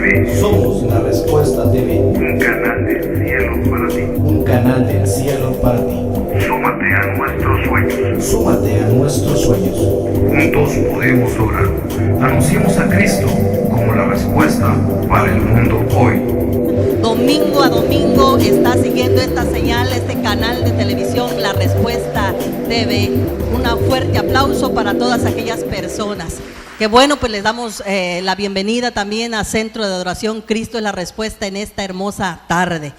TV. Somos La Respuesta TV. Un canal del cielo para ti. Un canal del cielo para ti. Súmate a nuestros sueños. Súmate a nuestros sueños. Juntos podemos lograr. Anunciemos a Cristo como la respuesta para el mundo hoy. Domingo a domingo está siguiendo esta señal, este canal de televisión, La Respuesta TV. Un fuerte aplauso para todas aquellas personas. Que bueno, pues les damos la bienvenida también a Centro de Adoración Cristo es la Respuesta en esta hermosa tarde.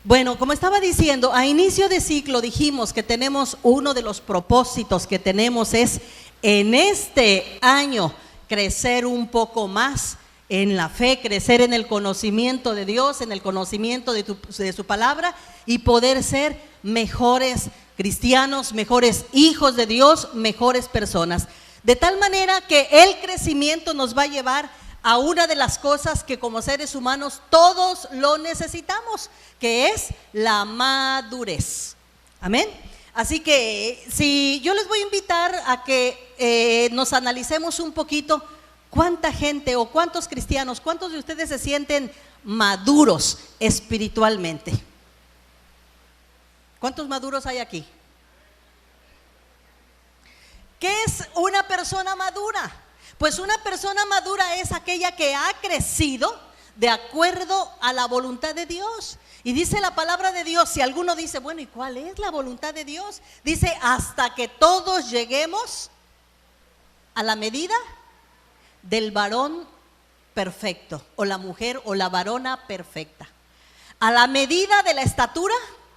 Bueno, como estaba diciendo, a inicio de ciclo dijimos que tenemos uno de los propósitos que tenemos es en este año crecer un poco más en la fe, crecer en el conocimiento de Dios, en el conocimiento de su palabra y poder ser mejores cristianos, mejores hijos de Dios, mejores personas. De tal manera que el crecimiento nos va a llevar a una de las cosas que como seres humanos todos lo necesitamos, que es la madurez. Amén. Así que si yo les voy a invitar a que nos analicemos un poquito cuánta gente o cuántos cristianos, cuántos de ustedes se sienten maduros espiritualmente. ¿Cuántos maduros hay aquí? ¿Qué es una persona madura? Pues una persona madura es aquella que ha crecido de acuerdo a la voluntad de Dios. Y dice la palabra de Dios, si alguno dice, bueno, ¿y cuál es la voluntad de Dios? Dice, hasta que todos lleguemos a la medida del varón perfecto, o la mujer o la varona perfecta, a la medida de la estatura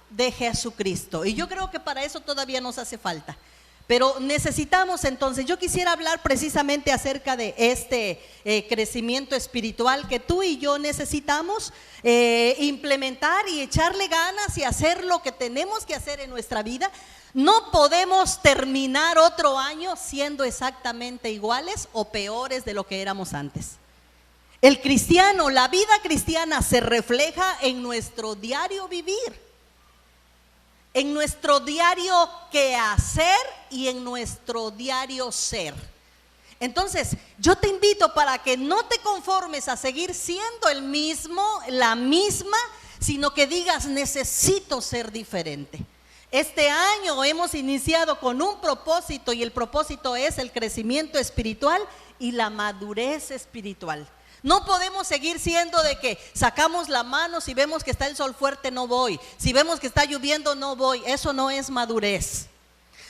de Jesucristo. Y yo creo que para eso todavía nos hace falta. Pero necesitamos entonces, yo quisiera hablar precisamente acerca de este crecimiento espiritual que tú y yo necesitamos implementar y echarle ganas y hacer lo que tenemos que hacer en nuestra vida. No podemos terminar otro año siendo exactamente iguales o peores de lo que éramos antes. El cristiano, la vida cristiana se refleja en nuestro diario vivir, en nuestro diario quehacer y en nuestro diario ser. Entonces, yo te invito para que no te conformes a seguir siendo el mismo, la misma, sino que digas, necesito ser diferente. Este año hemos iniciado con un propósito y el propósito es el crecimiento espiritual y la madurez espiritual. No podemos seguir siendo de que sacamos la mano, si vemos que está el sol fuerte no voy, si vemos que está lloviendo no voy. Eso no es madurez.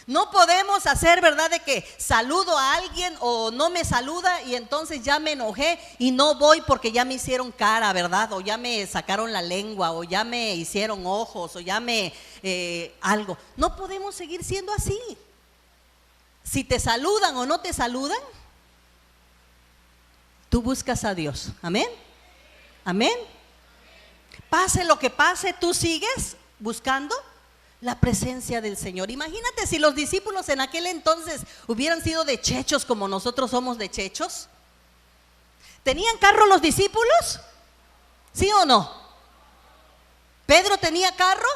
No podemos hacer, ¿verdad?, de que saludo a alguien o no me saluda y entonces ya me enojé y no voy porque ya me hicieron cara, ¿verdad? O ya me sacaron la lengua o ya me hicieron ojos o ya me algo. No podemos seguir siendo así. Si te saludan o no te saludan, tú buscas a Dios. Amén. Amén. Pase lo que pase, tú sigues buscando la presencia del Señor. Imagínate si los discípulos en aquel entonces hubieran sido de chechos como nosotros somos de chechos. ¿Tenían carro los discípulos? ¿Sí o no? ¿Pedro tenía carro?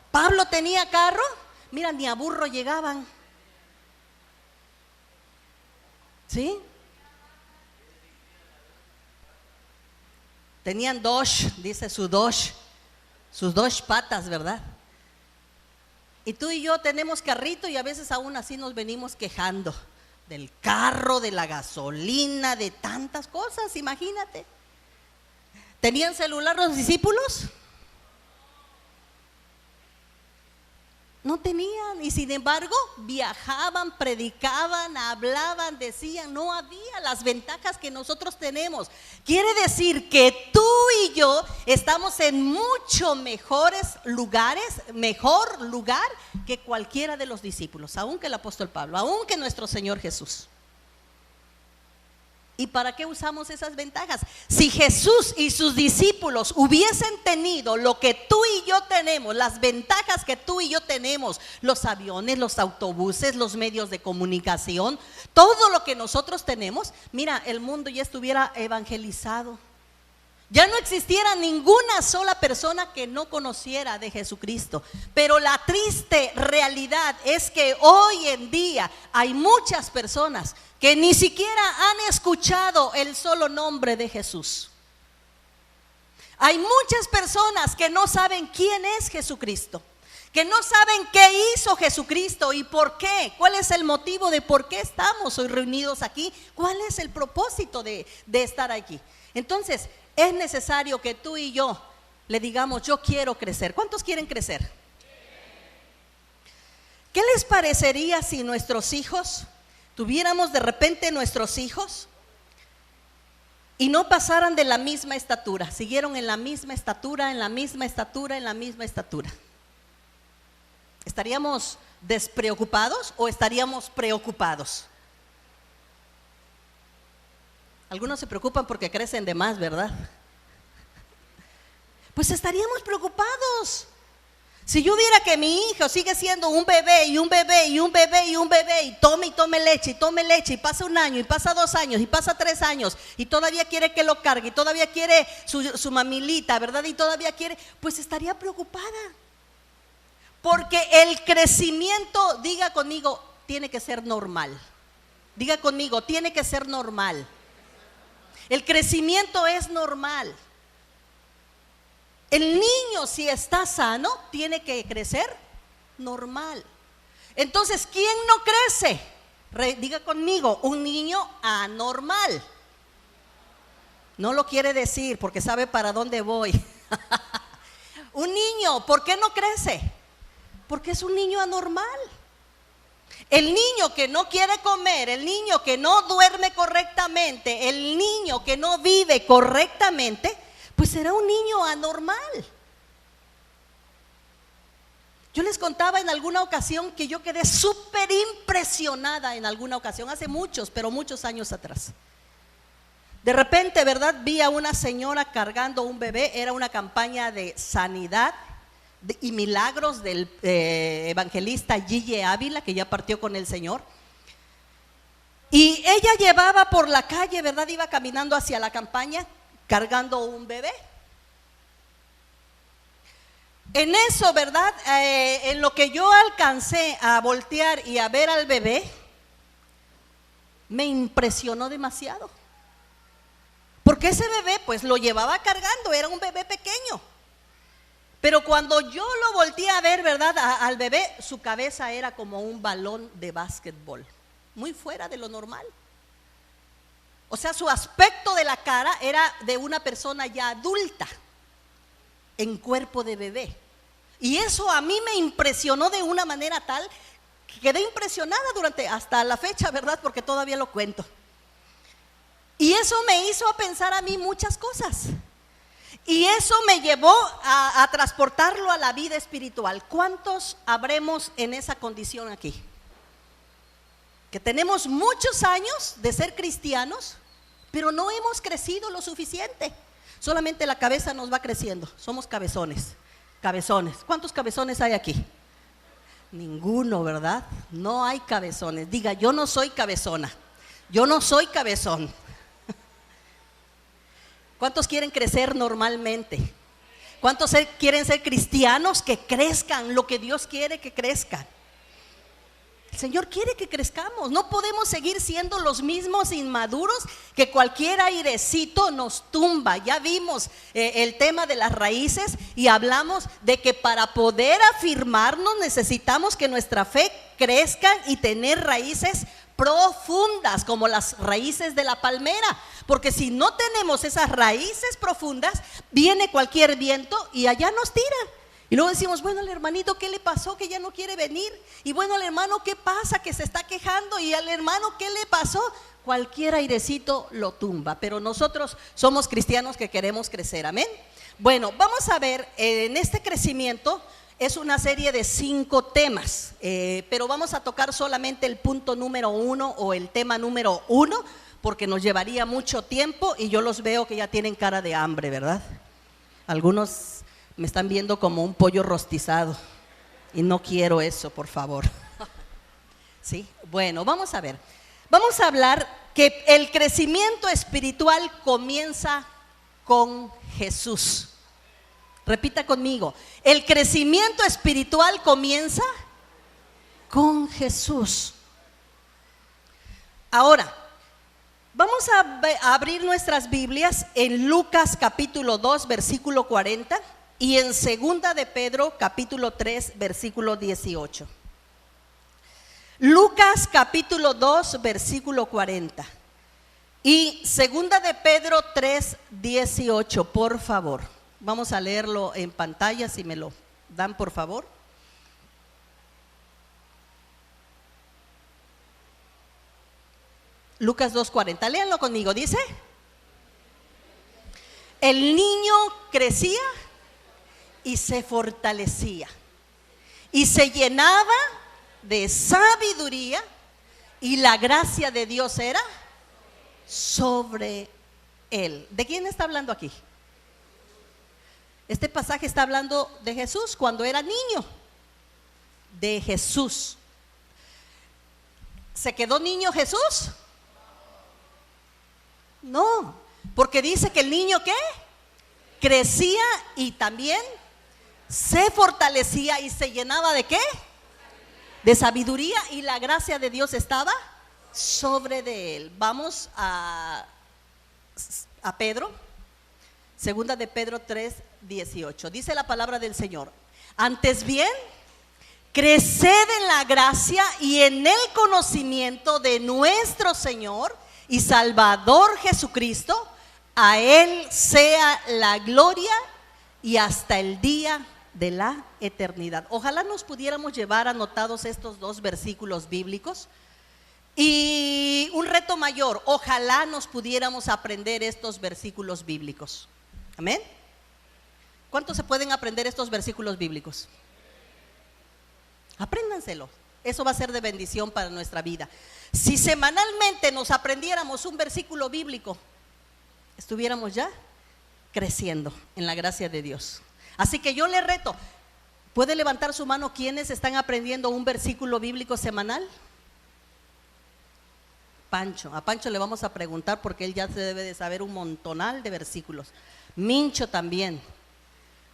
¿Pablo tenía carro? Mira, ni a burro llegaban. ¿Sí? Tenían dice sus dos patas, ¿verdad? Y tú y yo tenemos carrito y a veces aún así nos venimos quejando del carro, de la gasolina, de tantas cosas, imagínate. ¿Tenían celular los discípulos? No tenían, y sin embargo viajaban, predicaban, hablaban, decían, no había las ventajas que nosotros tenemos. Quiere decir que tú y yo estamos en mucho mejores lugares, mejor lugar que cualquiera de los discípulos, aun que el apóstol Pablo, aun que nuestro Señor Jesús. ¿Y para qué usamos esas ventajas? Si Jesús y sus discípulos hubiesen tenido lo que tú y yo tenemos, las ventajas que tú y yo tenemos, los aviones, los autobuses, los medios de comunicación, todo lo que nosotros tenemos, mira, el mundo ya estuviera evangelizado. Ya no existiera ninguna sola persona que no conociera de Jesucristo. Pero la triste realidad es que hoy en día hay muchas personas que ni siquiera han escuchado el solo nombre de Jesús. Hay muchas personas que no saben quién es Jesucristo, que no saben qué hizo Jesucristo y por qué, cuál es el motivo de por qué estamos hoy reunidos aquí, cuál es el propósito de estar aquí. Entonces, es necesario que tú y yo le digamos, yo quiero crecer. ¿Cuántos quieren crecer? ¿Qué les parecería si nuestros hijos, tuviéramos de repente nuestros hijos y no pasaran de la misma estatura, siguieron en la misma estatura, en la misma estatura, en la misma estatura? ¿Estaríamos despreocupados o estaríamos preocupados? Algunos se preocupan porque crecen de más, ¿verdad? Pues estaríamos preocupados. Si yo viera que mi hijo sigue siendo un bebé y un bebé y un bebé y un bebé y tome leche y pasa 1 año y pasa 2 años y pasa 3 años y todavía quiere que lo cargue y todavía quiere su mamilita, ¿verdad? Y todavía quiere, pues estaría preocupada. Porque el crecimiento, diga conmigo, tiene que ser normal. Diga conmigo, tiene que ser normal. El crecimiento es normal. El niño, si está sano, tiene que crecer normal. Entonces, ¿quién no crece? Diga conmigo, un niño anormal. No lo quiere decir porque sabe para dónde voy. Un niño, ¿por qué no crece? Porque es un niño anormal. El niño que no quiere comer, el niño que no duerme correctamente, el niño que no vive correctamente, pues será un niño anormal. Yo les contaba en alguna ocasión que yo quedé súper impresionada en alguna ocasión, hace muchos, pero muchos años atrás. De repente, ¿verdad? Vi a una señora cargando un bebé, era una campaña de sanidad y milagros del evangelista Gille Ávila, que ya partió con el Señor. Y ella llevaba por la calle, ¿verdad? Iba caminando hacia la campaña cargando un bebé. En eso, ¿verdad? En lo que yo alcancé a voltear y a ver al bebé, me impresionó demasiado. Porque ese bebé pues lo llevaba cargando, era un bebé pequeño. Pero cuando yo lo volteé a ver, ¿verdad? Al bebé, su cabeza era como un balón de básquetbol, muy fuera de lo normal. O sea, su aspecto de la cara era de una persona ya adulta, en cuerpo de bebé. Y eso a mí me impresionó de una manera tal que quedé impresionada hasta la fecha, ¿verdad? Porque todavía lo cuento. Y eso me hizo pensar a mí muchas cosas. Y eso me llevó a transportarlo a la vida espiritual. ¿Cuántos habremos en esa condición aquí? Que tenemos muchos años de ser cristianos, pero no hemos crecido lo suficiente. Solamente la cabeza nos va creciendo. Somos cabezones. ¿Cuántos cabezones hay aquí? Ninguno, ¿verdad? No hay cabezones. Diga, yo no soy cabezona. Yo no soy cabezón. ¿Cuántos quieren crecer normalmente? ¿Cuántos quieren ser cristianos que crezcan lo que Dios quiere que crezcan? El Señor quiere que crezcamos. No podemos seguir siendo los mismos inmaduros que cualquier airecito nos tumba. Ya vimos el tema de las raíces y hablamos de que para poder afirmarnos necesitamos que nuestra fe crezca y tener raíces profundas como las raíces de la palmera, porque si no tenemos esas raíces profundas, viene cualquier viento y allá nos tira. Y luego decimos, bueno, al hermanito, ¿qué le pasó? Que ya no quiere venir. Y bueno, al hermano, ¿qué pasa? Que se está quejando. Y al hermano, ¿qué le pasó? Cualquier airecito lo tumba. Pero nosotros somos cristianos que queremos crecer, amén. Bueno, vamos a ver, en este crecimiento es una serie de 5 temas, pero vamos a tocar solamente el punto número 1 o el tema número 1, porque nos llevaría mucho tiempo y yo los veo que ya tienen cara de hambre, ¿verdad? Algunos me están viendo como un pollo rostizado y no quiero eso, por favor. Sí, bueno, vamos a ver. Vamos a hablar que el crecimiento espiritual comienza con Jesús. Repita conmigo, el crecimiento espiritual comienza con Jesús. Ahora, Vamos a abrir nuestras Biblias en Lucas capítulo 2, versículo 40 y en Segunda de Pedro capítulo 3, versículo 18. Lucas capítulo 2, versículo 40 y Segunda de Pedro 3, 18, por favor. Vamos a leerlo en pantalla, si me lo dan, por favor. Lucas 2:40, léanlo conmigo, dice: el niño crecía y se fortalecía y se llenaba de sabiduría y la gracia de Dios era sobre él. ¿De quién está hablando aquí? Este pasaje está hablando de Jesús cuando era niño, de Jesús. ¿Se quedó niño Jesús? No, porque dice que el niño ¿qué? Crecía y también se fortalecía y se llenaba ¿de qué? De sabiduría y la gracia de Dios estaba sobre de él. Vamos a Pedro, Segunda de Pedro 3, 18. Dice la palabra del Señor: antes bien, creced en la gracia y en el conocimiento de nuestro Señor y Salvador Jesucristo. A Él sea la gloria y hasta el día de la eternidad. Ojalá nos pudiéramos llevar anotados estos dos versículos bíblicos. Y un reto mayor, ojalá nos pudiéramos aprender estos versículos bíblicos. Amén. ¿Cuántos se pueden aprender estos versículos bíblicos? Apréndanselos. Eso va a ser de bendición para nuestra vida. Si semanalmente nos aprendiéramos un versículo bíblico, estuviéramos ya creciendo en la gracia de Dios. Así que yo le reto, ¿puede levantar su mano quienes están aprendiendo un versículo bíblico semanal? Pancho, a Pancho le vamos a preguntar porque él ya se debe de saber un montonal de versículos. Mincho también.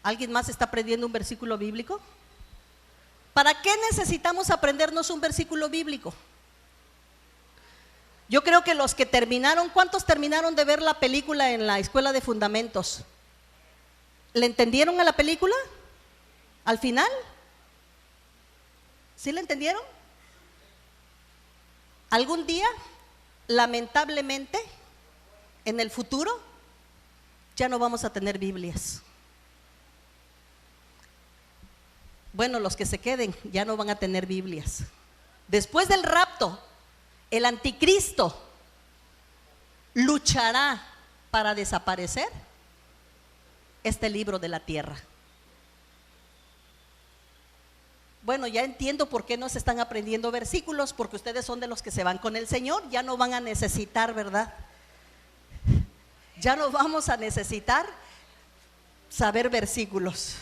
¿Alguien más está aprendiendo un versículo bíblico? ¿Para qué necesitamos aprendernos un versículo bíblico? Yo creo que los que terminaron, ¿cuántos terminaron de ver la película en la escuela de fundamentos? ¿Le entendieron a la película? ¿Al final? ¿Sí le entendieron? ¿Algún día, lamentablemente, en el futuro, ya no vamos a tener Biblias? Bueno, los que se queden ya no van a tener Biblias. Después del rapto, el anticristo luchará para desaparecer este libro de la tierra. Bueno, ya entiendo por qué no se están aprendiendo versículos, porque ustedes son de los que se van con el Señor, ya no van a necesitar, ¿verdad? Ya no vamos a necesitar saber versículos.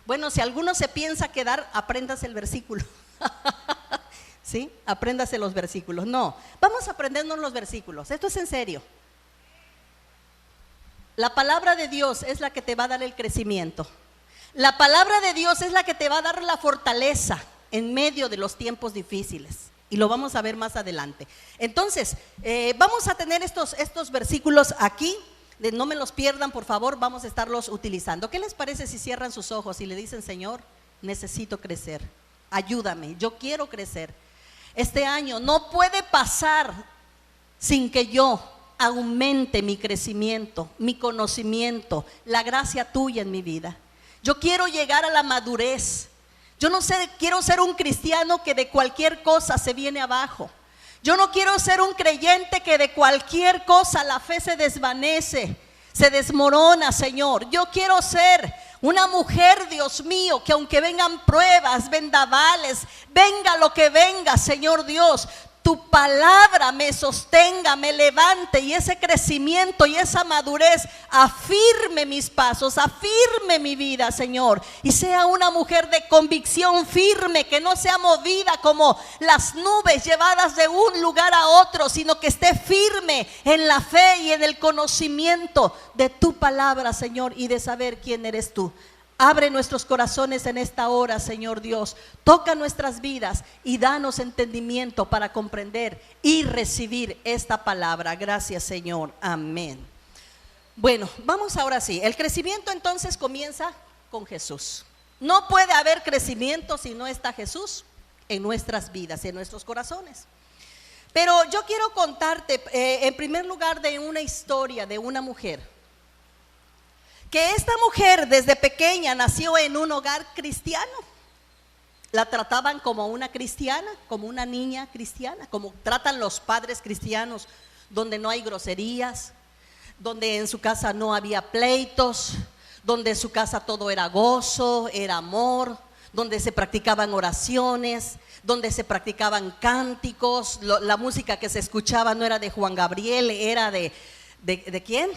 Bueno, si alguno se piensa quedar, apréndase el versículo. ¿Sí? Apréndase los versículos. No, vamos a aprendernos los versículos. Esto es en serio. La palabra de Dios es la que te va a dar el crecimiento. La palabra de Dios es la que te va a dar la fortaleza en medio de los tiempos difíciles. Y lo vamos a ver más adelante. Entonces, vamos a tener estos versículos aquí. No me los pierdan, por favor, vamos a estarlos utilizando. ¿Qué les parece si cierran sus ojos y le dicen: Señor, necesito crecer, ayúdame, yo quiero crecer? Este año no puede pasar sin que yo aumente mi crecimiento, mi conocimiento, la gracia tuya en mi vida. Yo quiero llegar a la madurez. Yo no sé, quiero ser un cristiano que de cualquier cosa se viene abajo. Yo no quiero ser un creyente que de cualquier cosa la fe se desvanece, se desmorona, Señor. Yo quiero ser una mujer, Dios mío, que aunque vengan pruebas, vendavales, venga lo que venga, Señor Dios, tu palabra me sostenga, me levante, y ese crecimiento y esa madurez afirme mis pasos, afirme mi vida, Señor, y sea una mujer de convicción firme, que no sea movida como las nubes llevadas de un lugar a otro, sino que esté firme en la fe y en el conocimiento de tu palabra, Señor, y de saber quién eres tú. Abre nuestros corazones en esta hora, Señor Dios. Toca nuestras vidas y danos entendimiento para comprender y recibir esta palabra. Gracias, Señor. Amén. Bueno, vamos ahora sí. El crecimiento entonces comienza con Jesús. No puede haber crecimiento si no está Jesús en nuestras vidas, en nuestros corazones. Pero yo quiero contarte en primer lugar de una historia de una mujer. Que esta mujer desde pequeña nació en un hogar cristiano. La trataban como una cristiana, como una niña cristiana, como tratan los padres cristianos, donde no hay groserías, donde en su casa no había pleitos, donde en su casa todo era gozo, era amor, donde se practicaban oraciones, donde se practicaban cánticos. La música que se escuchaba no era de Juan Gabriel, era ¿de quién?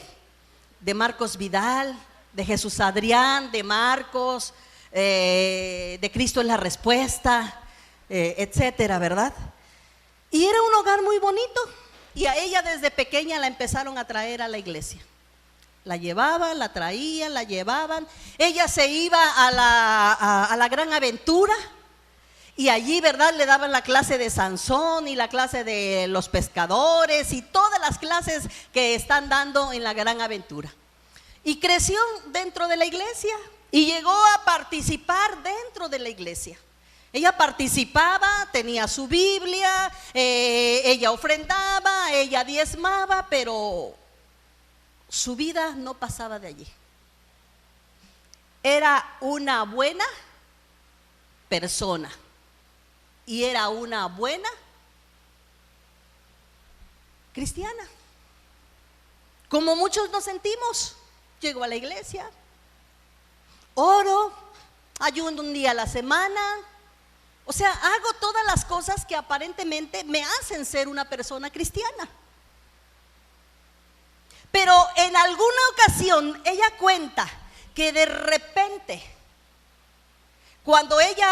De Marcos Vidal, de Jesús Adrián, de Marcos, de Cristo es la respuesta, etcétera, ¿verdad? Y era un hogar muy bonito, y a ella desde pequeña la empezaron a traer a la iglesia. La llevaban, la traían, la llevaban. Ella se iba a la Gran Aventura, y allí, ¿verdad?, le daban la clase de Sansón y la clase de los pescadores y todas las clases que están dando en la Gran Aventura. Y creció dentro de la iglesia y llegó a participar dentro de la iglesia. Ella participaba, tenía su Biblia, ella ofrendaba, ella diezmaba, pero su vida no pasaba de allí. Era una buena persona. Y era una buena cristiana. Como muchos nos sentimos. Llego a la iglesia, oro, ayuno un día a la semana. O sea, hago todas las cosas que aparentemente me hacen ser una persona cristiana. Pero en alguna ocasión ella cuenta que de repente, cuando ella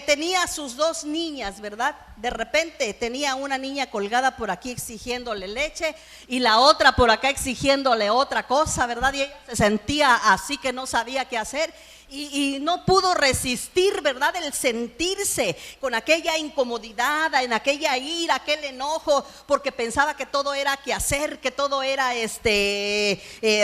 tenía sus dos niñas, ¿verdad? De repente tenía una niña colgada por aquí exigiéndole leche y la otra por acá exigiéndole otra cosa, ¿verdad? Y ella se sentía así que no sabía qué hacer y no pudo resistir, ¿verdad? El sentirse con aquella incomodidad, en aquella ira, aquel enojo, porque pensaba que todo era quehacer, que todo era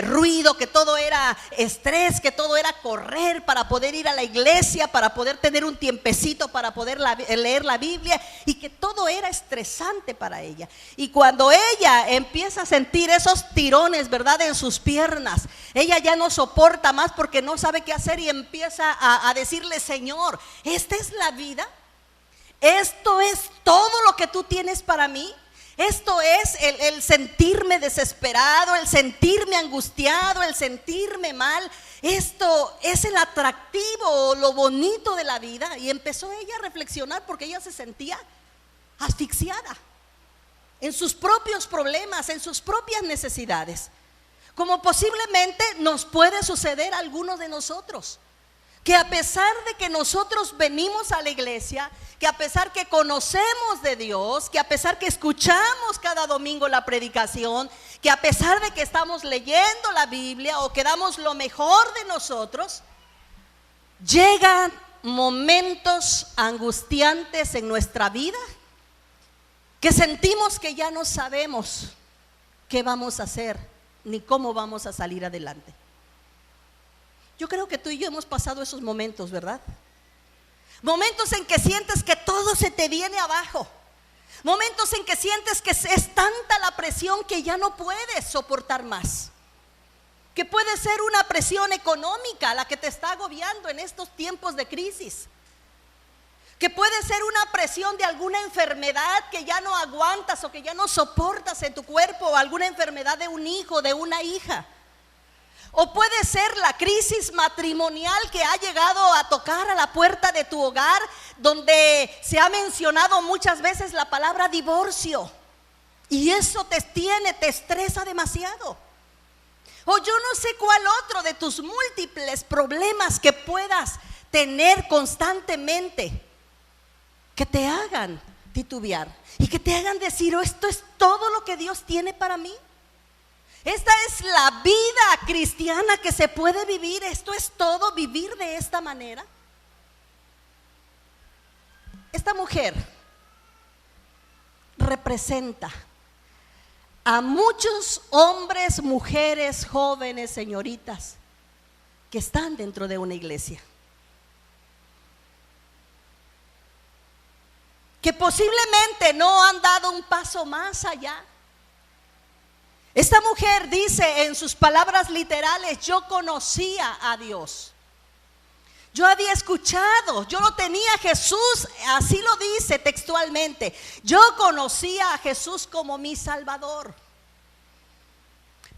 ruido, que todo era estrés, que todo era correr para poder ir a la iglesia, para poder tener un tiempecito, para poder leer la Biblia, y que todo era estresante para ella. Y cuando ella empieza a sentir esos tirones, ¿verdad?, en sus piernas, ella ya no soporta más porque no sabe qué hacer y empieza a decirle: Señor, ¿esta es la vida? ¿Esto es todo lo que tú tienes para mí? Esto es el sentirme desesperado, el sentirme angustiado, el sentirme mal. Esto es el atractivo, lo bonito de la vida. Y empezó ella a reflexionar porque ella se sentía asfixiada en sus propios problemas, en sus propias necesidades. Como posiblemente nos puede suceder a algunos de nosotros, que a pesar de que nosotros venimos a la iglesia, que a pesar que conocemos de Dios, que a pesar que escuchamos cada domingo la predicación, que a pesar de que estamos leyendo la Biblia o que damos lo mejor de nosotros, llegan momentos angustiantes en nuestra vida que sentimos que ya no sabemos qué vamos a hacer ni cómo vamos a salir adelante. Yo creo que tú y yo hemos pasado esos momentos, ¿verdad? Momentos en que sientes que todo se te viene abajo. Momentos en que sientes que es tanta la presión que ya no puedes soportar más. Que puede ser una presión económica la que te está agobiando en estos tiempos de crisis. Que puede ser una presión de alguna enfermedad que ya no aguantas o que ya no soportas en tu cuerpo, o alguna enfermedad de un hijo, de una hija. O puede ser la crisis matrimonial que ha llegado a tocar a la puerta de tu hogar, donde se ha mencionado muchas veces la palabra divorcio. Y eso te estresa demasiado. O yo no sé cuál otro de tus múltiples problemas que puedas tener constantemente, que te hagan titubear y que te hagan decir: esto es todo lo que Dios tiene para mí. Esta es la vida cristiana que se puede vivir. Esto es todo, vivir de esta manera. Esta mujer representa a muchos hombres, mujeres, jóvenes, señoritas que están dentro de una iglesia, que posiblemente no han dado un paso más allá. Esta mujer dice en sus palabras literales: yo conocía a Dios, yo había escuchado, yo lo tenía a Jesús, así lo dice textualmente, yo conocía a Jesús como mi Salvador,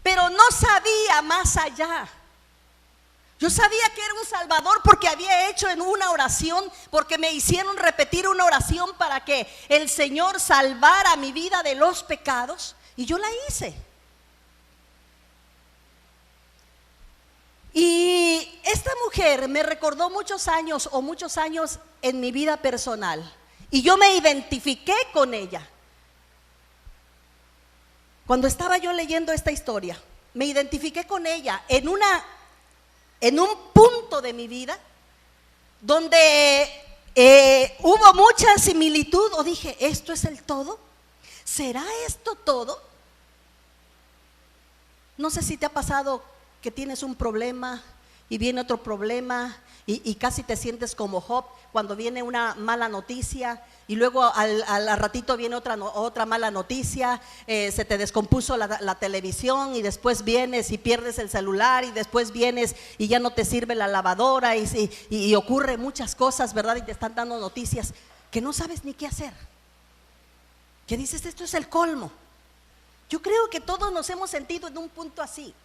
pero no sabía más allá. Yo sabía que era un Salvador porque había hecho en una oración, porque me hicieron repetir una oración para que el Señor salvara mi vida de los pecados, y yo la hice. Y esta mujer me recordó muchos años en mi vida personal, y yo me identifiqué con ella. Cuando estaba yo leyendo esta historia, me identifiqué con ella en un punto de mi vida donde hubo mucha similitud, o dije: ¿esto es el todo? ¿Será esto todo? No sé si te ha pasado que tienes un problema y viene otro problema y casi te sientes como Job cuando viene una mala noticia y luego al ratito viene otra mala noticia, se te descompuso la televisión y después vienes y pierdes el celular y después vienes y ya no te sirve la lavadora y ocurre muchas cosas, ¿verdad? Y te están dando noticias que no sabes ni qué hacer, que dices: esto es el colmo. Yo creo que todos nos hemos sentido en un punto así.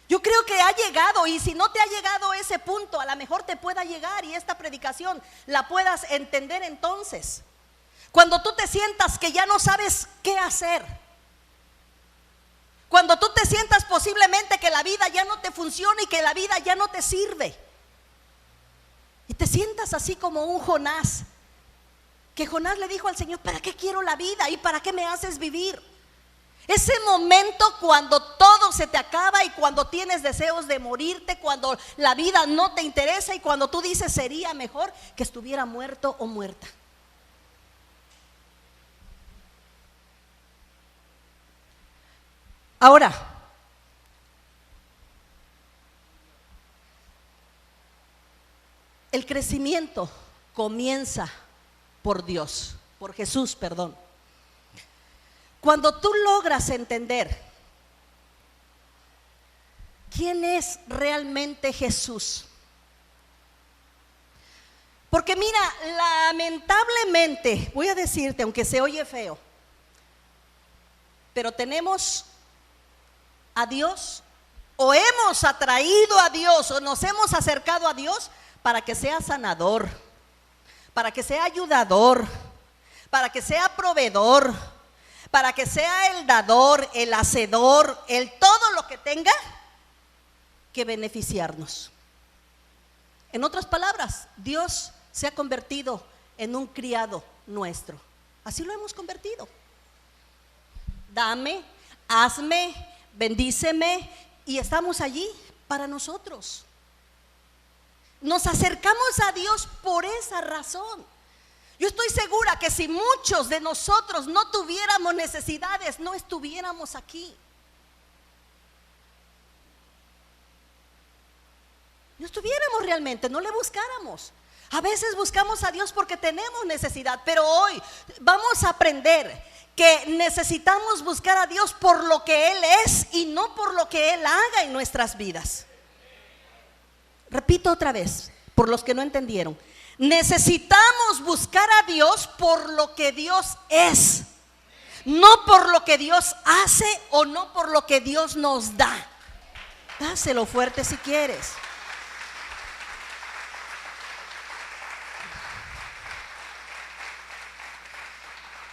Yo creo que ha llegado, y si no te ha llegado ese punto, a lo mejor te pueda llegar y esta predicación la puedas entender entonces. Cuando tú te sientas que ya no sabes qué hacer, cuando tú te sientas posiblemente que la vida ya no te funciona y que la vida ya no te sirve, y te sientas así como un Jonás, que Jonás le dijo al Señor: ¿para qué quiero la vida y para qué me haces vivir? Ese momento cuando todo se te acaba y cuando tienes deseos de morirte, cuando la vida no te interesa y cuando tú dices: sería mejor que estuviera muerto o muerta. Ahora, el crecimiento comienza por Dios, por Jesús, perdón. Cuando tú logras entender quién es realmente Jesús. Porque mira, lamentablemente, voy a decirte, aunque se oye feo, pero tenemos a Dios, o hemos atraído a Dios, o nos hemos acercado a Dios para que sea sanador, para que sea ayudador, para que sea proveedor, para que sea el dador, el hacedor, el todo lo que tenga que beneficiarnos. En otras palabras, Dios se ha convertido en un criado nuestro. Así lo hemos convertido. Dame, hazme, bendíceme, y estamos allí para nosotros. Nos acercamos a Dios por esa razón. Yo estoy segura que si muchos de nosotros no tuviéramos necesidades, no estuviéramos aquí. No estuviéramos realmente, no le buscáramos. A veces buscamos a Dios porque tenemos necesidad, pero hoy vamos a aprender que necesitamos buscar a Dios por lo que Él es y no por lo que Él haga en nuestras vidas. Repito otra vez, por los que no entendieron. Necesitamos buscar a Dios por lo que Dios es, no por lo que Dios hace o no por lo que Dios nos da. Dáselo fuerte si quieres.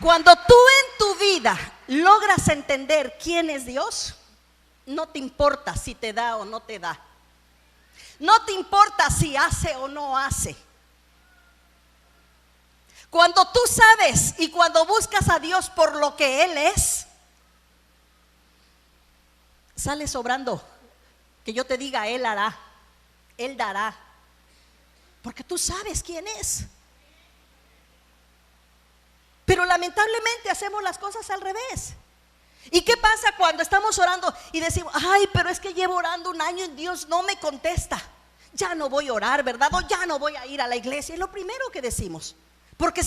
Cuando tú en tu vida logras entender quién es Dios, no te importa si te da o no te da. No te importa si hace o no hace. Cuando tú sabes y cuando buscas a Dios por lo que Él es, sale sobrando. Que yo te diga, Él hará, Él dará, porque tú sabes quién es. Pero lamentablemente hacemos las cosas al revés. ¿Y qué pasa cuando estamos orando y decimos, ay, pero es que llevo orando un año y Dios no me contesta? Ya no voy a orar, ¿verdad? O ya no voy a ir a la iglesia. Es lo primero que decimos, porque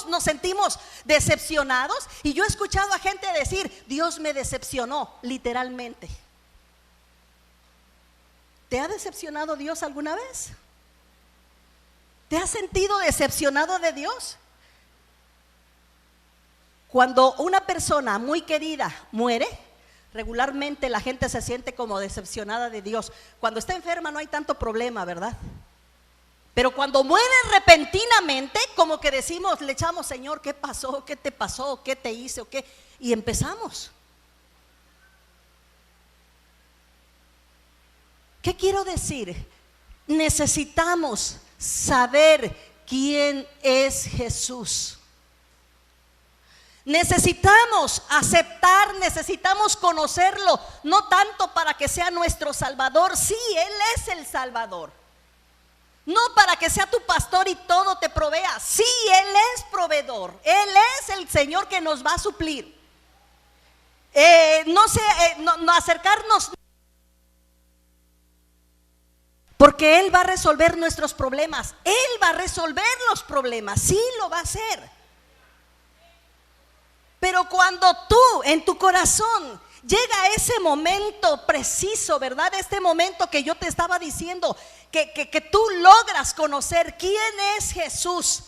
nos sentimos decepcionados. Y yo he escuchado a gente decir, Dios me decepcionó, literalmente. ¿Te ha decepcionado Dios alguna vez? ¿Te has sentido decepcionado de Dios? Cuando una persona muy querida muere, regularmente la gente se siente como decepcionada de Dios. Cuando está enferma no hay tanto problema, ¿verdad? Pero cuando muere repentinamente, como que decimos, le echamos, Señor, ¿qué pasó? ¿Qué te pasó? ¿Qué te hice? ¿O qué? Y empezamos. ¿Qué quiero decir? Necesitamos saber quién es Jesús. Necesitamos aceptar, necesitamos conocerlo, no tanto para que sea nuestro Salvador. Sí, Él es el Salvador. No para que sea tu pastor y todo te provea. Sí, Él es proveedor. Él es el Señor que nos va a suplir. No acercarnos, porque Él va a resolver nuestros problemas. Él va a resolver los problemas. Sí, lo va a hacer. Pero cuando tú en tu corazón llega ese momento preciso, ¿verdad? Este momento que yo te estaba diciendo, que tú logras conocer quién es Jesús,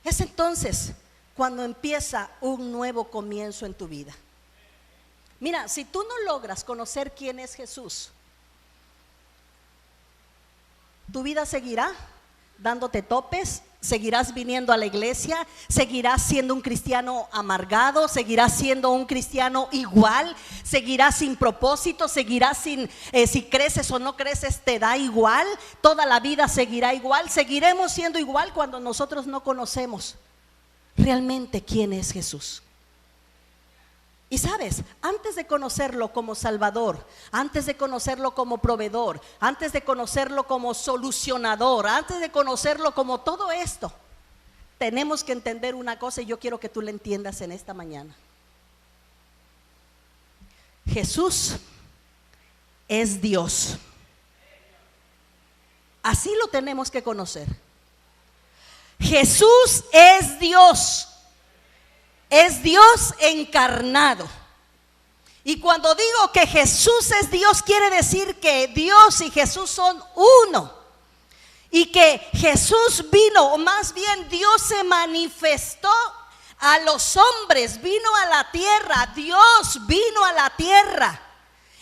es entonces cuando empieza un nuevo comienzo en tu vida. Mira, si tú no logras conocer quién es Jesús, tu vida seguirá dándote topes, seguirás viniendo a la iglesia, seguirás siendo un cristiano amargado, seguirás siendo un cristiano igual, seguirás sin propósito, seguirás sin, si creces o no creces te da igual, toda la vida seguirá igual, seguiremos siendo igual cuando nosotros no conocemos realmente quién es Jesús. Y sabes, antes de conocerlo como Salvador, antes de conocerlo como proveedor, antes de conocerlo como solucionador, antes de conocerlo como todo esto, tenemos que entender una cosa y yo quiero que tú la entiendas en esta mañana. Jesús es Dios. Así lo tenemos que conocer. Jesús es Dios. Es Dios encarnado. Y cuando digo que Jesús es Dios, quiere decir que Dios y Jesús son uno. Y que Jesús vino, o más bien Dios se manifestó a los hombres, vino a la tierra. Dios vino a la tierra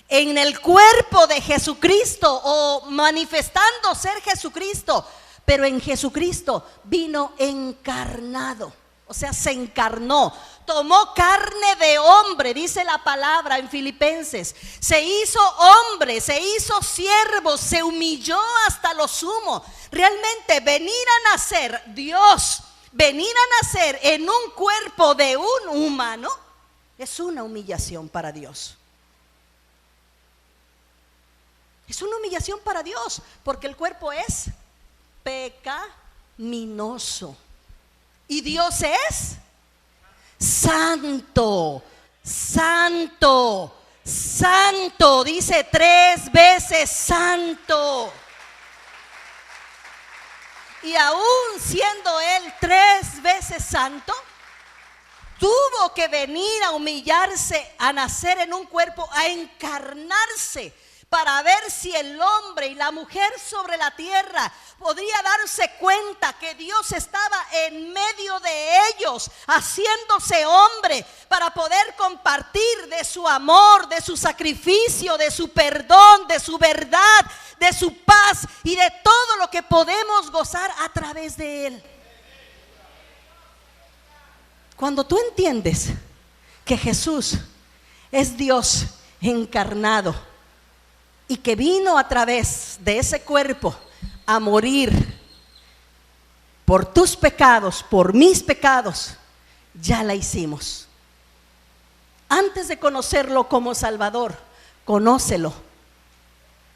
en el cuerpo de Jesucristo, o manifestando ser Jesucristo. Pero en Jesucristo vino encarnado. O sea, se encarnó, tomó carne de hombre, dice la palabra en Filipenses. Se hizo hombre, se hizo siervo, se humilló hasta lo sumo. Realmente venir a nacer, Dios, venir a nacer en un cuerpo de un humano, es una humillación para Dios. Es una humillación para Dios, porque el cuerpo es pecaminoso. Y Dios es santo, santo, santo. Dice 3 veces santo. Y aún siendo Él 3 veces santo, tuvo que venir a humillarse, a nacer en un cuerpo, a encarnarse, para ver si el hombre y la mujer sobre la tierra podría darse cuenta que Dios estaba en medio de ellos, haciéndose hombre, para poder compartir de su amor, de su sacrificio, de su perdón, de su verdad, de su paz y de todo lo que podemos gozar a través de Él. Cuando tú entiendes que Jesús es Dios encarnado, y que vino a través de ese cuerpo a morir por tus pecados, por mis pecados, ya la hicimos. Antes de conocerlo como Salvador, conócelo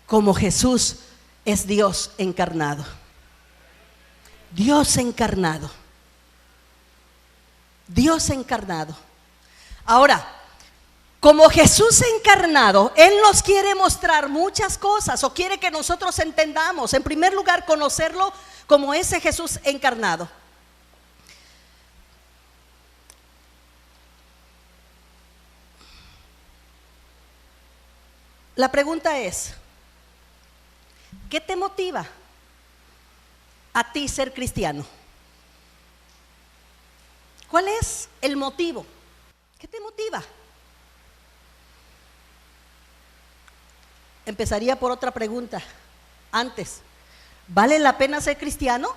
como Jesús es Dios encarnado. Dios encarnado. Dios encarnado. Ahora, como Jesús encarnado, Él nos quiere mostrar muchas cosas o quiere que nosotros entendamos. En primer lugar, conocerlo como ese Jesús encarnado. La pregunta es, ¿qué te motiva a ti ser cristiano? ¿Cuál es el motivo? ¿Qué te motiva? Empezaría por otra pregunta. Antes, ¿vale la pena ser cristiano?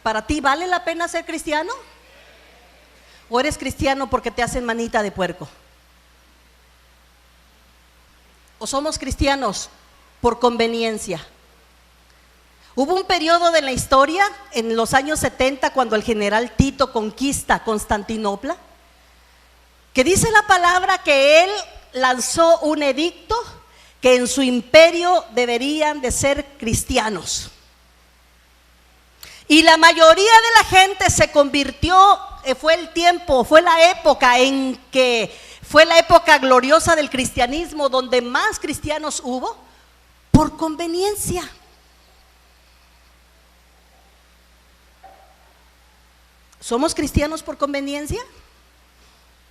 ¿Para ti vale la pena ser cristiano? ¿O eres cristiano porque te hacen manita de puerco? ¿O somos cristianos por conveniencia? Hubo un periodo de la historia, en los años 70, cuando el general Tito conquista Constantinopla, que dice la palabra que él lanzó un edicto que en su imperio deberían de ser cristianos. Y la mayoría de la gente se convirtió, fue el tiempo, fue la época en que fue la época gloriosa del cristianismo, donde más cristianos hubo por conveniencia. ¿Somos cristianos por conveniencia?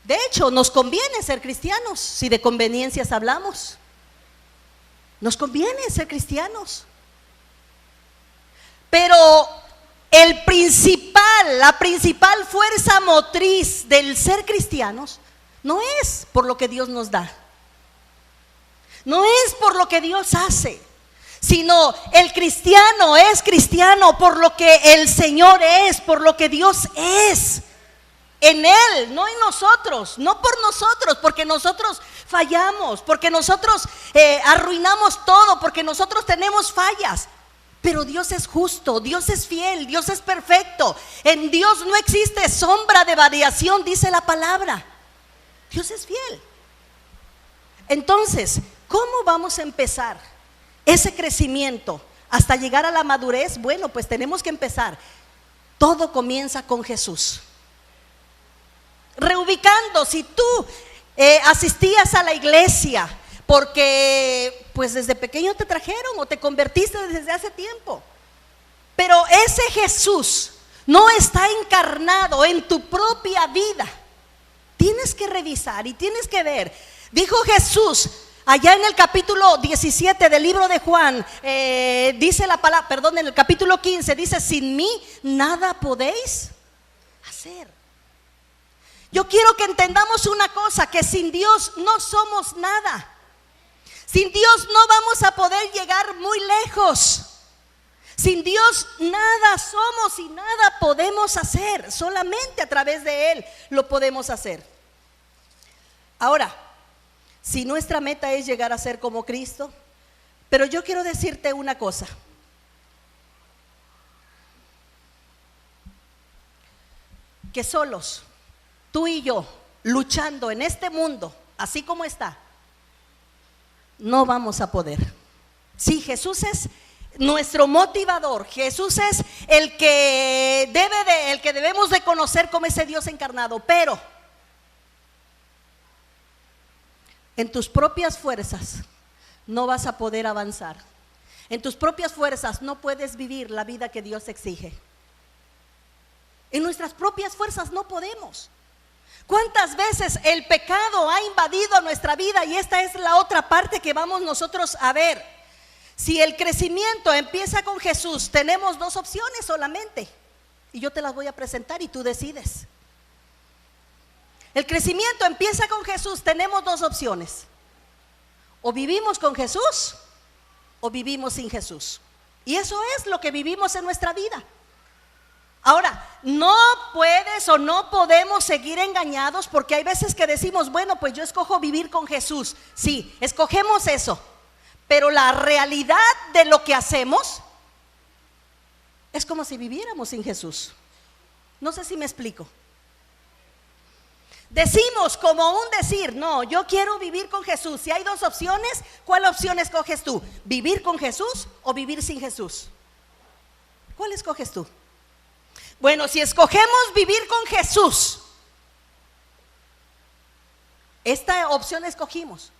De hecho, nos conviene ser cristianos, si de conveniencias hablamos. Nos conviene ser cristianos. Pero la principal fuerza motriz del ser cristianos no es por lo que Dios nos da, no es por lo que Dios hace, sino el cristiano es cristiano por lo que el Señor es, por lo que Dios es. En Él, no en nosotros, no por nosotros, porque nosotros fallamos, porque nosotros arruinamos todo, porque nosotros tenemos fallas. Pero Dios es justo, Dios es fiel, Dios es perfecto. En Dios no existe sombra de variación, dice la palabra. Dios es fiel. Entonces, ¿cómo vamos a empezar ese crecimiento hasta llegar a la madurez? Bueno, pues tenemos que empezar. Todo comienza con Jesús. Reubicando, si tú asistías a la iglesia porque pues desde pequeño te trajeron o te convertiste desde hace tiempo, pero ese Jesús no está encarnado en tu propia vida, tienes que revisar y tienes que ver. Dijo Jesús allá en el capítulo 17 del libro de Juan, dice la palabra, perdón, en el capítulo 15 dice: sin mí nada podéis hacer. Yo quiero que entendamos una cosa, que sin Dios no somos nada. Sin Dios no vamos a poder llegar muy lejos. Sin Dios nada somos y nada podemos hacer. Solamente a través de Él lo podemos hacer. Ahora, si nuestra meta es llegar a ser como Cristo, pero yo quiero decirte una cosa. Que solos, tú y yo, luchando en este mundo, así como está, no vamos a poder. Sí, Jesús es nuestro motivador. Jesús es el que debemos de conocer como ese Dios encarnado. Pero en tus propias fuerzas no vas a poder avanzar. En tus propias fuerzas no puedes vivir la vida que Dios exige. En nuestras propias fuerzas no podemos. ¿Cuántas veces el pecado ha invadido nuestra vida? Y esta es la otra parte que vamos nosotros a ver. Si el crecimiento empieza con Jesús, tenemos dos opciones solamente, y yo te las voy a presentar y tú decides. El crecimiento empieza con Jesús, tenemos dos opciones: o vivimos con Jesús o vivimos sin Jesús. Y eso es lo que vivimos en nuestra vida. Ahora, no puedes o no podemos seguir engañados, porque hay veces que decimos: bueno, pues yo escojo vivir con Jesús. Sí, escogemos eso, pero la realidad de lo que hacemos es como si viviéramos sin Jesús. No sé si me explico. Decimos como un decir, no, yo quiero vivir con Jesús. Si hay dos opciones, ¿cuál opción escoges tú? ¿Vivir con Jesús o vivir sin Jesús? ¿Cuál escoges tú? Bueno, si escogemos vivir con Jesús, esta opción escogimos.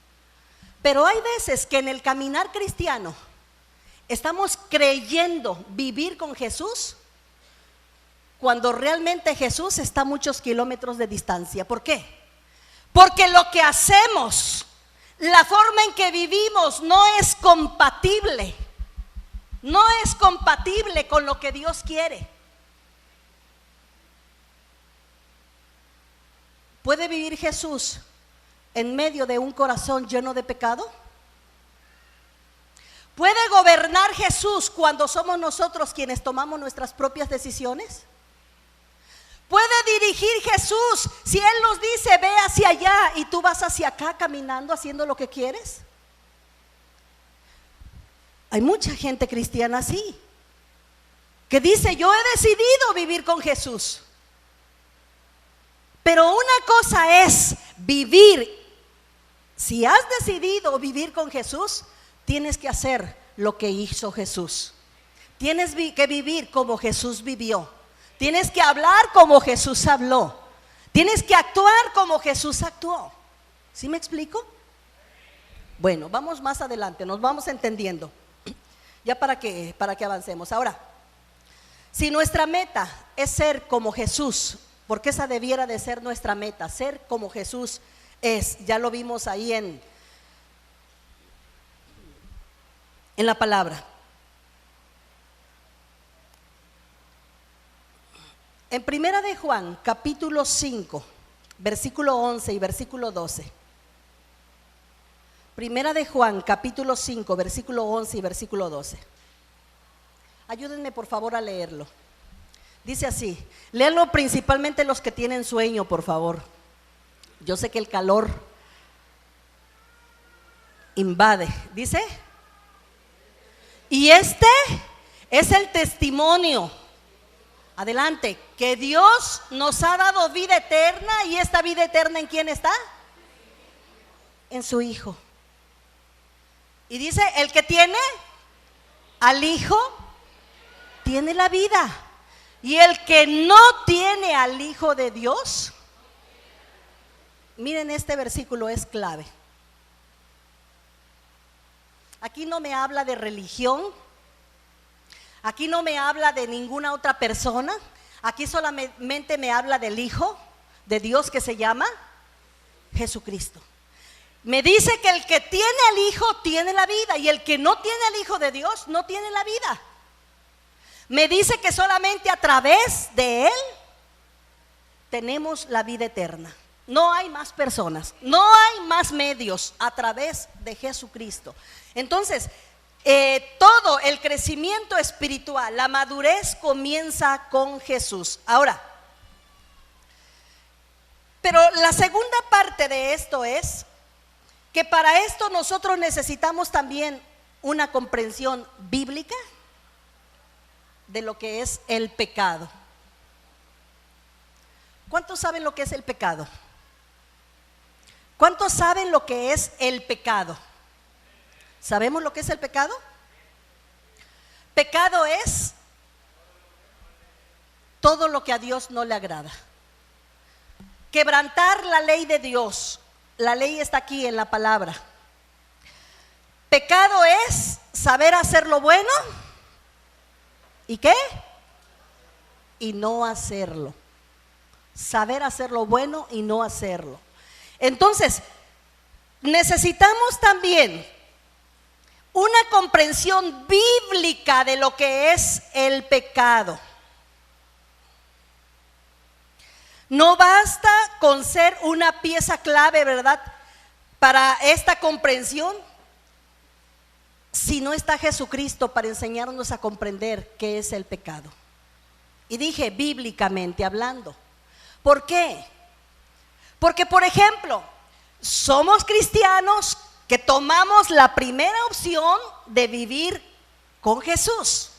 Pero hay veces que en el caminar cristiano estamos creyendo vivir con Jesús cuando realmente Jesús está a muchos kilómetros de distancia. ¿Por qué? Porque lo que hacemos, la forma en que vivimos no es compatible. No es compatible con lo que Dios quiere. ¿Puede vivir Jesús en medio de un corazón lleno de pecado? ¿Puede gobernar Jesús cuando somos nosotros quienes tomamos nuestras propias decisiones? ¿Puede dirigir Jesús si Él nos dice ve hacia allá y tú vas hacia acá caminando haciendo lo que quieres? Hay mucha gente cristiana así, que dice yo he decidido vivir con Jesús. Pero una cosa es vivir. Si has decidido vivir con Jesús, tienes que hacer lo que hizo Jesús. Tienes que vivir como Jesús vivió. Tienes que hablar como Jesús habló. Tienes que actuar como Jesús actuó. ¿Sí me explico? Bueno, vamos más adelante, nos vamos entendiendo. Ya para que avancemos. Ahora, si nuestra meta es ser como Jesús, porque esa debiera de ser nuestra meta, ser como Jesús es. Ya lo vimos ahí en la palabra. En Primera de Juan, capítulo 5, versículo 11 y versículo 12. Primera de Juan, capítulo 5, versículo 11 y versículo 12. Ayúdenme por favor a leerlo. Dice así, léanlo principalmente los que tienen sueño, por favor. Yo sé que el calor invade. Dice, y este es el testimonio, adelante, que Dios nos ha dado vida eterna. ¿Y esta vida eterna en quién está? En su Hijo. Y dice, el que tiene al Hijo tiene la vida. Y el que no tiene al Hijo de Dios, miren, este versículo es clave. Aquí no me habla de religión, aquí no me habla de ninguna otra persona, aquí solamente me habla del Hijo de Dios que se llama Jesucristo. Me dice que el que tiene al Hijo tiene la vida y el que no tiene al Hijo de Dios no tiene la vida. Me dice que solamente a través de Él tenemos la vida eterna. No hay más personas, no hay más medios, a través de Jesucristo. Entonces, todo el crecimiento espiritual, la madurez comienza con Jesús. Ahora, pero la segunda parte de esto es que para esto nosotros necesitamos también una comprensión bíblica de lo que es el pecado. ¿Cuántos saben lo que es el pecado? ¿Cuántos saben lo que es el pecado? ¿Sabemos lo que es el pecado? Pecado es todo lo que a Dios no le agrada. Quebrantar la ley de Dios. La ley está aquí en la palabra. Pecado es saber hacer lo bueno. ¿Y qué? Y no hacerlo. Saber hacer lo bueno y no hacerlo. Entonces, necesitamos también una comprensión bíblica de lo que es el pecado. No basta con ser una pieza clave, ¿verdad?, para esta comprensión, si no está Jesucristo para enseñarnos a comprender qué es el pecado. Y dije bíblicamente hablando. ¿Por qué? Porque, por ejemplo, somos cristianos que tomamos la primera opción de vivir con Jesús.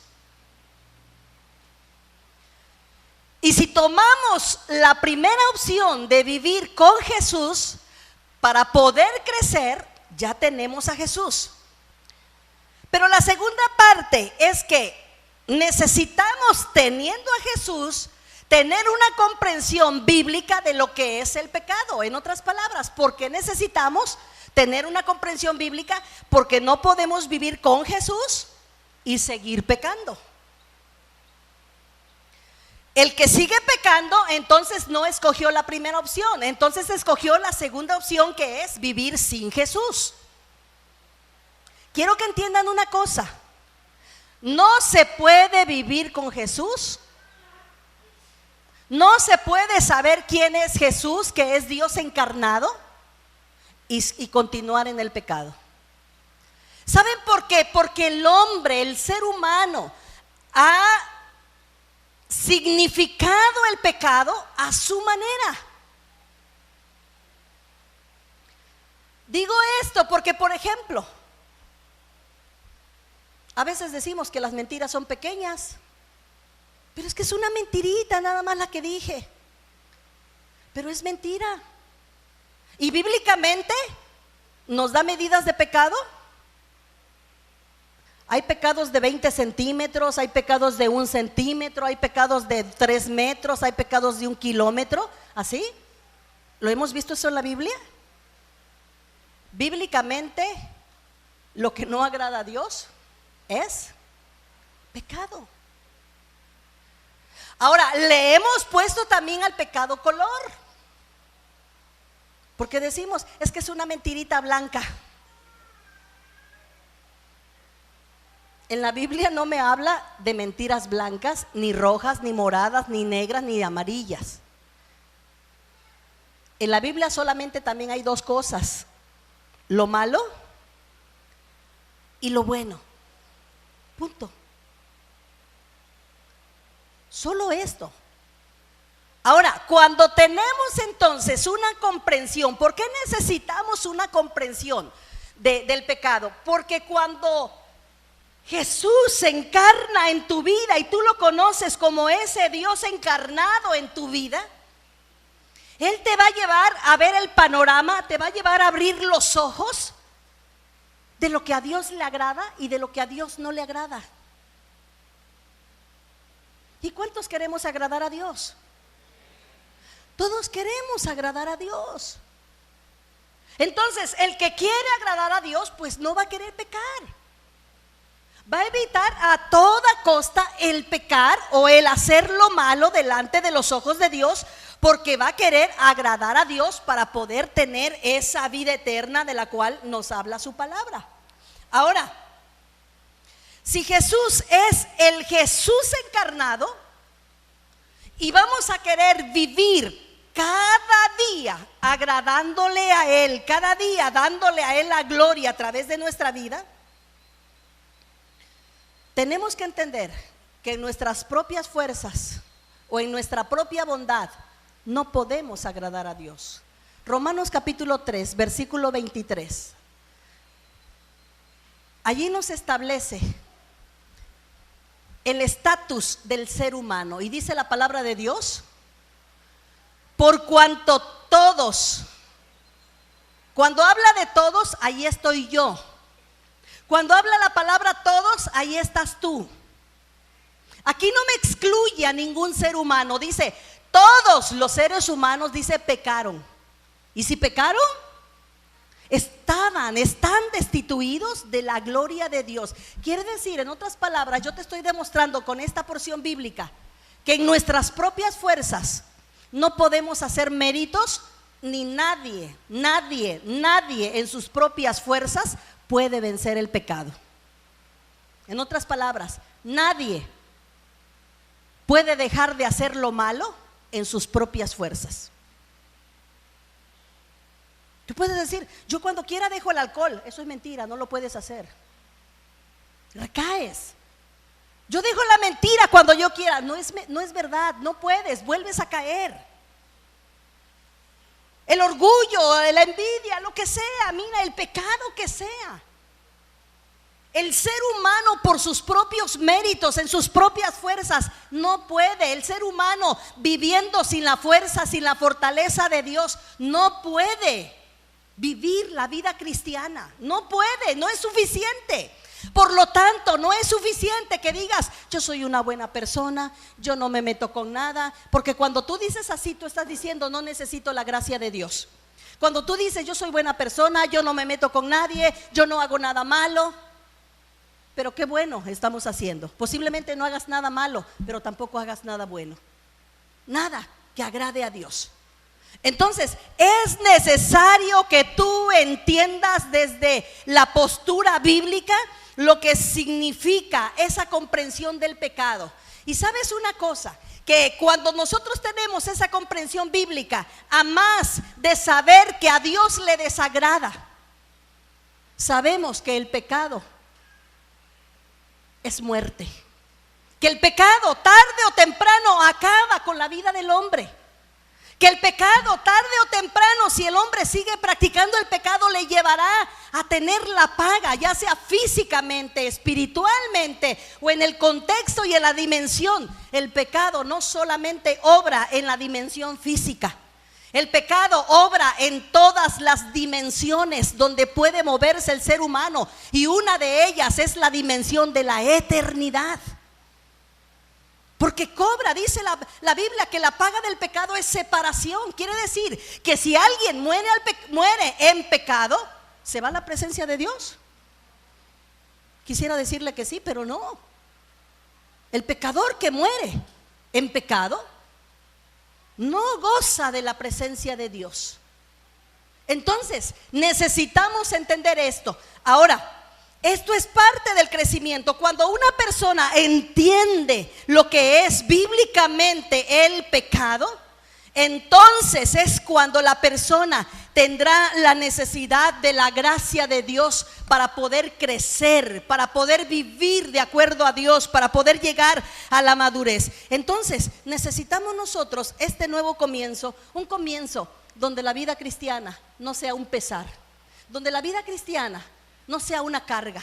Y si tomamos la primera opción de vivir con Jesús, para poder crecer, ya tenemos a Jesús. Pero la segunda parte es que necesitamos, teniendo a Jesús, tener una comprensión bíblica de lo que es el pecado. En otras palabras, ¿por qué necesitamos tener una comprensión bíblica? Porque no podemos vivir con Jesús y seguir pecando. El que sigue pecando, entonces no escogió la primera opción, entonces escogió la segunda opción, que es vivir sin Jesús. Quiero que entiendan una cosa: no se puede vivir con Jesús, no se puede saber quién es Jesús, que es Dios encarnado, y continuar en el pecado. ¿Saben por qué? Porque el hombre, el ser humano, ha significado el pecado a su manera. Digo esto porque, por ejemplo, a veces decimos que las mentiras son pequeñas, pero es que es una mentirita nada más la que dije, pero es mentira. Y bíblicamente nos da medidas de pecado. Hay pecados de 20 centímetros, hay pecados de 1 centímetro, hay pecados de 3 metros, hay pecados de 1 kilómetro. ¿Así? ¿Lo hemos visto eso en la Biblia? Bíblicamente, lo que no agrada a Dios es pecado. Ahora, le hemos puesto también al pecado color, porque decimos, es que es una mentirita blanca. En la Biblia no me habla de mentiras blancas, ni rojas, ni moradas, ni negras, ni amarillas. En la Biblia solamente también hay 2 cosas: lo malo y lo bueno. Punto. Solo esto. Ahora, cuando tenemos entonces una comprensión, ¿por qué necesitamos una comprensión del pecado? Porque cuando Jesús se encarna en tu vida y tú lo conoces como ese Dios encarnado en tu vida, Él te va a llevar a ver el panorama, te va a llevar a abrir los ojos de lo que a Dios le agrada y de lo que a Dios no le agrada. ¿Y cuántos queremos agradar a Dios? Todos queremos agradar a Dios. Entonces, el que quiere agradar a Dios, pues no va a querer pecar. Va a evitar a toda costa el pecar o el hacer lo malo delante de los ojos de Dios, porque va a querer agradar a Dios para poder tener esa vida eterna de la cual nos habla su palabra. Ahora, si Jesús es el Jesús encarnado y vamos a querer vivir cada día agradándole a Él, cada día dándole a Él la gloria a través de nuestra vida, tenemos que entender que en nuestras propias fuerzas o en nuestra propia bondad no podemos agradar a Dios. Romanos capítulo 3, versículo 23. Allí nos establece el estatus del ser humano y dice la palabra de Dios: por cuanto todos, cuando habla de todos, ahí estoy yo. Cuando habla la palabra todos, ahí estás tú. Aquí no me excluye a ningún ser humano. Dice, todos los seres humanos, dice, pecaron. Y si pecaron, están destituidos de la gloria de Dios. Quiere decir, en otras palabras, yo te estoy demostrando con esta porción bíblica que en nuestras propias fuerzas no podemos hacer méritos, ni nadie en sus propias fuerzas puede vencer el pecado. En otras palabras, nadie puede dejar de hacer lo malo en sus propias fuerzas. Tú puedes decir, yo cuando quiera dejo el alcohol. Eso es mentira, no lo puedes hacer. Recaes. Yo dejo la mentira cuando yo quiera. No es verdad, no puedes, vuelves a caer. El orgullo, la envidia, lo que sea, mira, el pecado que sea. El ser humano por sus propios méritos, en sus propias fuerzas, no puede. El ser humano viviendo sin la fuerza, sin la fortaleza de Dios, no puede vivir la vida cristiana. No puede, no es suficiente. Por lo tanto, no es suficiente que digas, yo soy una buena persona, yo no me meto con nada. Porque cuando tú dices así, tú estás diciendo, no necesito la gracia de Dios. Cuando tú dices, yo soy buena persona, yo no me meto con nadie, yo no hago nada malo. Pero qué bueno estamos haciendo. Posiblemente no hagas nada malo, pero tampoco hagas nada bueno. Nada que agrade a Dios. Entonces, es necesario que tú entiendas desde la postura bíblica lo que significa esa comprensión del pecado. Y sabes una cosa, que cuando nosotros tenemos esa comprensión bíblica, a más de saber que a Dios le desagrada, sabemos que el pecado es muerte, que el pecado tarde o temprano acaba con la vida del hombre, que el pecado tarde o temprano, si el hombre sigue practicando el pecado, le llevará a tener la paga, ya sea físicamente, espiritualmente o en el contexto y en la dimensión. El pecado no solamente obra en la dimensión física, el pecado obra en todas las dimensiones donde puede moverse el ser humano, y una de ellas es la dimensión de la eternidad. Porque cobra, dice la Biblia, que la paga del pecado es separación. Quiere decir que si alguien muere en pecado, se va a la presencia de Dios. Quisiera decirle que sí, pero no. El pecador que muere en pecado no goza de la presencia de Dios. Entonces necesitamos entender esto. Ahora, esto es parte del crecimiento. Cuando una persona entiende lo que es bíblicamente el pecado, entonces es cuando la persona tendrá la necesidad de la gracia de Dios para poder crecer, para poder vivir de acuerdo a Dios, para poder llegar a la madurez. Entonces necesitamos nosotros este nuevo comienzo, un comienzo donde la vida cristiana no sea un pesar, donde la vida cristiana no sea una carga,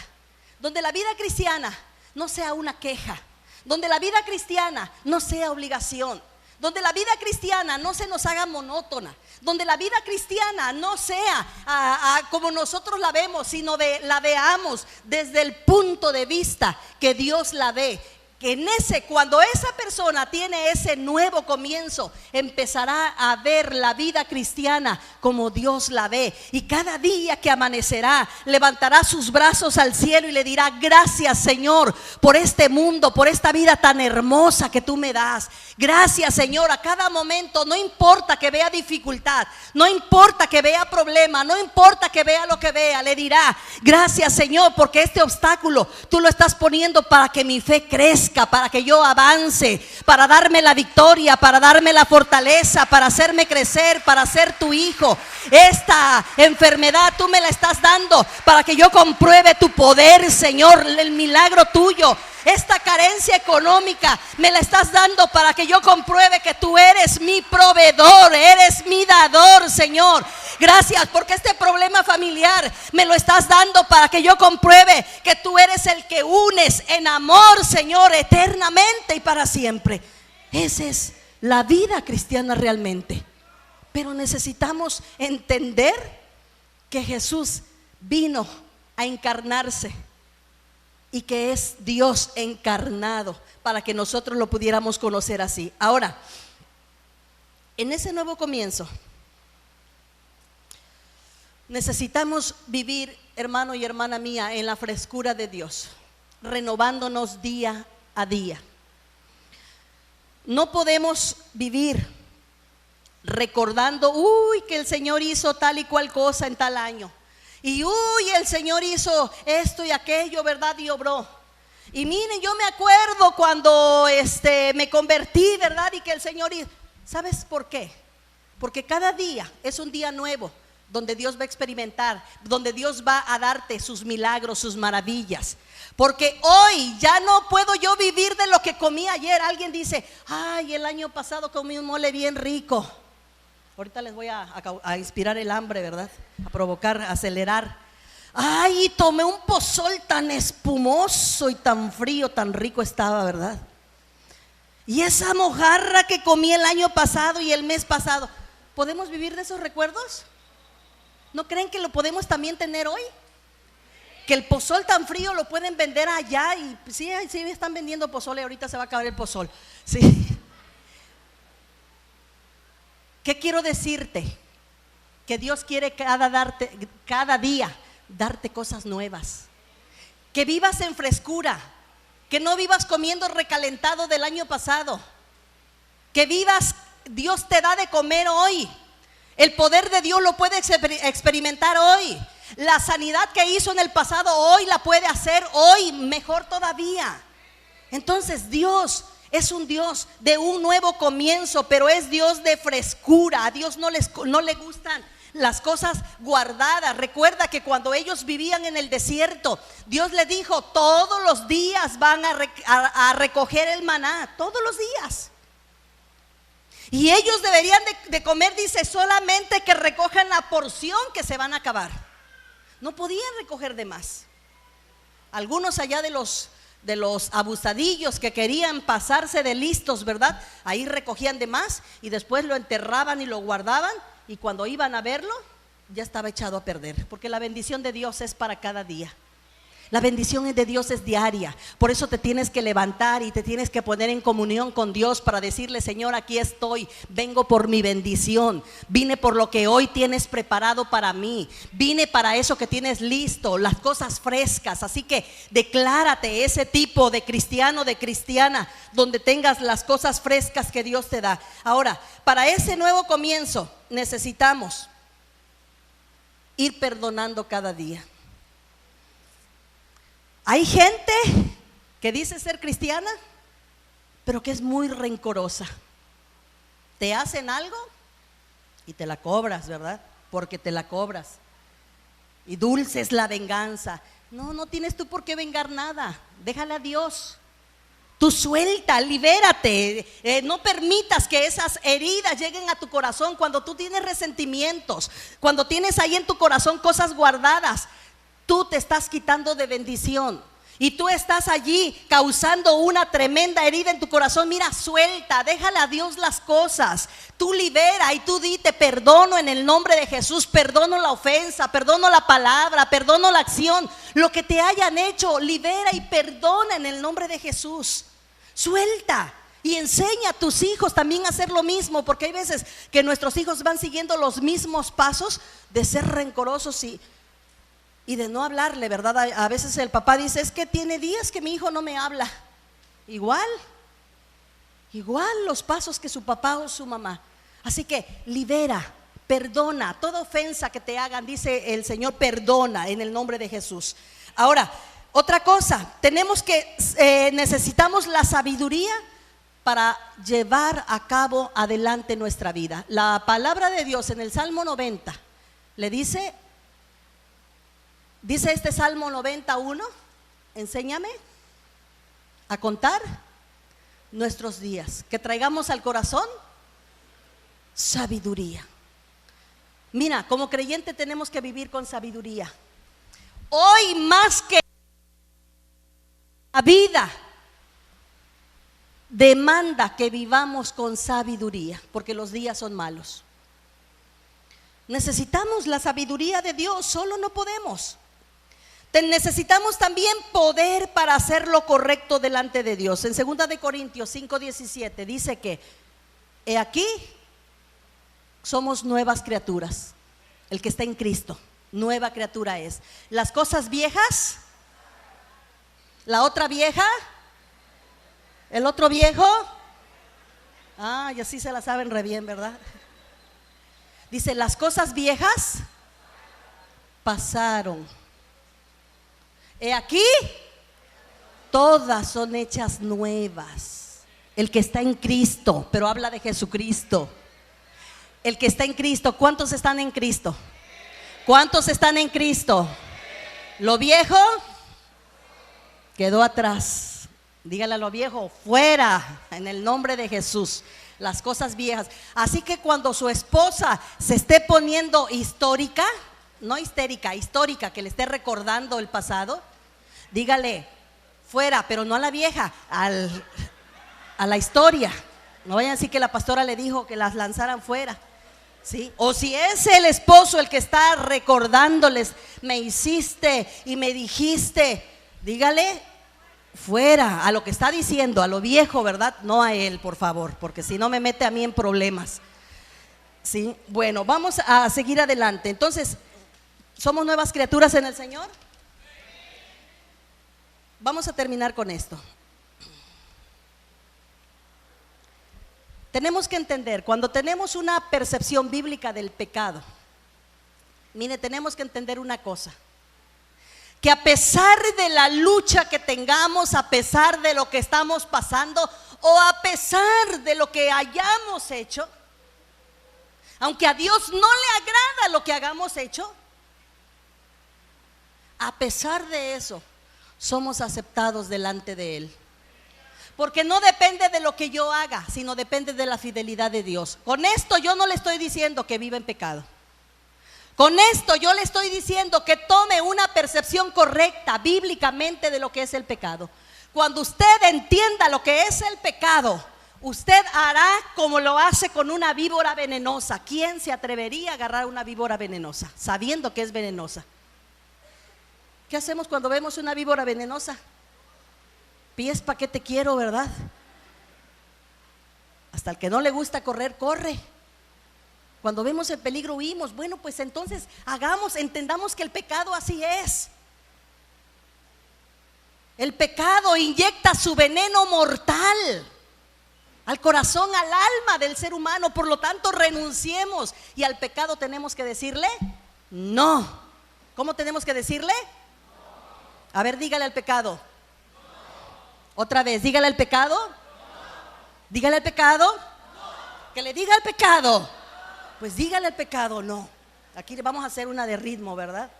donde la vida cristiana no sea una queja, donde la vida cristiana no sea obligación, donde la vida cristiana no se nos haga monótona, donde la vida cristiana no sea como nosotros la vemos, sino la veamos desde el punto de vista que Dios la ve. Que cuando esa persona tiene ese nuevo comienzo, empezará a ver la vida cristiana como Dios la ve, y cada día que amanecerá levantará sus brazos al cielo y le dirá: gracias, Señor, por este mundo, por esta vida tan hermosa que tú me das. Gracias, Señor. A cada momento, no importa que vea dificultad, no importa que vea problema, no importa que vea lo que vea, le dirá: gracias, Señor, porque este obstáculo tú lo estás poniendo para que mi fe crezca, para que yo avance, para darme la victoria, para darme la fortaleza, para hacerme crecer, para ser tu hijo. Esta enfermedad tú me la estás dando para que yo compruebe tu poder, Señor, el milagro tuyo. Esta carencia económica me la estás dando para que yo compruebe que tú eres mi proveedor, eres mi dador, Señor. Gracias porque este problema familiar me lo estás dando para que yo compruebe que tú eres el que unes en amor, Señor, eternamente y para siempre. Esa es la vida cristiana realmente. Pero necesitamos entender que Jesús vino a encarnarse y que es Dios encarnado para que nosotros lo pudiéramos conocer así. Ahora, en ese nuevo comienzo necesitamos vivir, hermano y hermana mía, en la frescura de Dios, renovándonos día a día. No podemos vivir recordando, que el Señor hizo tal y cual cosa en tal año, y el Señor hizo esto y aquello, ¿verdad? Y obró. Y miren, yo me acuerdo cuando me convertí, ¿verdad? Y que el Señor hizo. ¿Sabes por qué? Porque cada día es un día nuevo, donde Dios va a experimentar, donde Dios va a darte sus milagros, sus maravillas. Porque hoy ya no puedo yo vivir de lo que comí ayer. Alguien dice: ay, el año pasado comí un mole bien rico. Ahorita les voy a inspirar el hambre, ¿verdad? A provocar, a acelerar. Ay, tomé un pozol tan espumoso y tan frío, tan rico estaba, ¿verdad? Y esa mojarra que comí el año pasado y el mes pasado. ¿Podemos vivir de esos recuerdos? ¿No creen que lo podemos también tener hoy? Que el pozol tan frío lo pueden vender allá. Y sí, están vendiendo pozole, ahorita se va a acabar el pozol. Sí. ¿Qué quiero decirte? Que Dios quiere cada día darte cosas nuevas. Que vivas en frescura. Que no vivas comiendo recalentado del año pasado. Que vivas, Dios te da de comer hoy. El poder de Dios lo puede experimentar hoy. La sanidad que hizo en el pasado hoy la puede hacer hoy mejor todavía. Entonces Dios es un Dios de un nuevo comienzo, pero es Dios de frescura. A Dios no le gustan las cosas guardadas. Recuerda que cuando ellos vivían en el desierto, Dios les dijo: todos los días van a recoger el maná, todos los días. Y ellos deberían de comer, dice, solamente que recojan la porción que se van a acabar. No podían recoger de más. Algunos allá de los abusadillos que querían pasarse de listos, ¿verdad? Ahí recogían de más y después lo enterraban y lo guardaban, y cuando iban a verlo ya estaba echado a perder, porque la bendición de Dios es para cada día. La bendición de Dios es diaria. Por eso te tienes que levantar y te tienes que poner en comunión con Dios para decirle: Señor, aquí estoy, vengo por mi bendición, vine por lo que hoy tienes preparado para mí, vine para eso que tienes listo, las cosas frescas. Así que declárate ese tipo de cristiano, de cristiana, donde tengas las cosas frescas que Dios te da. Ahora, para ese nuevo comienzo necesitamos ir perdonando cada día. Hay gente que dice ser cristiana, pero que es muy rencorosa. Te hacen algo y te la cobras, ¿verdad? Porque te la cobras. Y dulce es la venganza. No tienes tú por qué vengar nada. Déjale a Dios. Tú suelta, libérate. No permitas que esas heridas lleguen a tu corazón. Cuando tú tienes resentimientos, cuando tienes ahí en tu corazón cosas guardadas, tú te estás quitando de bendición y tú estás allí causando una tremenda herida en tu corazón. Mira, suelta, déjale a Dios las cosas. Tú libera y tú di: te perdono en el nombre de Jesús. Perdono la ofensa, perdono la palabra, perdono la acción, lo que te hayan hecho. Libera y perdona en el nombre de Jesús. Suelta. Y enseña a tus hijos también a hacer lo mismo, porque hay veces que nuestros hijos van siguiendo los mismos pasos de ser rencorosos y de no hablarle, ¿verdad? A veces el papá dice: es que tiene días que mi hijo no me habla. Igual los pasos que su papá o su mamá. Así que libera, perdona toda ofensa que te hagan, dice el Señor, perdona en el nombre de Jesús. Ahora, otra cosa, necesitamos la sabiduría para llevar a cabo adelante nuestra vida. La palabra de Dios en el Salmo 90 le dice este Salmo 91: enséñame a contar nuestros días, que traigamos al corazón sabiduría. Mira, como creyente tenemos que vivir con sabiduría. Hoy más que la vida demanda que vivamos con sabiduría, porque los días son malos. Necesitamos la sabiduría de Dios, solo no podemos. Necesitamos también poder para hacer lo correcto delante de Dios. En 2 de Corintios 5:17 dice que he aquí somos nuevas criaturas. El que está en Cristo, nueva criatura es. Las cosas viejas, la otra vieja, el otro viejo. Y así se la saben re bien, ¿verdad? Dice: las cosas viejas pasaron. He aquí, todas son hechas nuevas. El que está en Cristo, pero habla de Jesucristo. El que está en Cristo. ¿Cuántos están en Cristo? ¿Cuántos están en Cristo? Lo viejo quedó atrás. Dígale a lo viejo: fuera, en el nombre de Jesús. Las cosas viejas. Así que cuando su esposa se esté poniendo histórica, no histérica, histórica, que le esté recordando el pasado, dígale, fuera, pero no a la vieja, a la historia. No vayan a decir que la pastora le dijo que las lanzaran fuera, ¿sí? O si es el esposo el que está recordándoles, me hiciste y me dijiste, dígale, fuera, a lo que está diciendo, a lo viejo, ¿verdad? No a él, por favor, porque si no me mete a mí en problemas, ¿sí? Bueno, vamos a seguir adelante. Entonces, ¿somos nuevas criaturas en el Señor? Vamos a terminar con esto. Tenemos que entender, cuando tenemos una percepción bíblica del pecado, mire, tenemos que entender una cosa, que a pesar de la lucha que tengamos, a pesar de lo que estamos pasando, o a pesar de lo que hayamos hecho, aunque a Dios no le agrada lo que hagamos hecho, a pesar de eso, somos aceptados delante de Él. Porque no depende de lo que yo haga, sino depende de la fidelidad de Dios. Con esto yo no le estoy diciendo que viva en pecado. Con esto yo le estoy diciendo que tome una percepción correcta bíblicamente de lo que es el pecado. Cuando usted entienda lo que es el pecado, usted hará como lo hace con una víbora venenosa. ¿Quién se atrevería a agarrar una víbora venenosa sabiendo que es venenosa? ¿Qué hacemos cuando vemos una víbora venenosa? Pies pa' qué te quiero, ¿verdad? Hasta el que no le gusta correr, corre. Cuando vemos el peligro, huimos. Bueno, pues entonces entendamos que el pecado así es. El pecado inyecta su veneno mortal al corazón, al alma del ser humano. Por lo tanto, renunciemos. Y al pecado tenemos que decirle no. ¿Cómo tenemos que decirle? A ver, dígale al pecado. Otra vez, dígale al pecado. Dígale al pecado. Que le diga al pecado. Pues dígale al pecado no. Aquí le vamos a hacer una de ritmo, ¿verdad?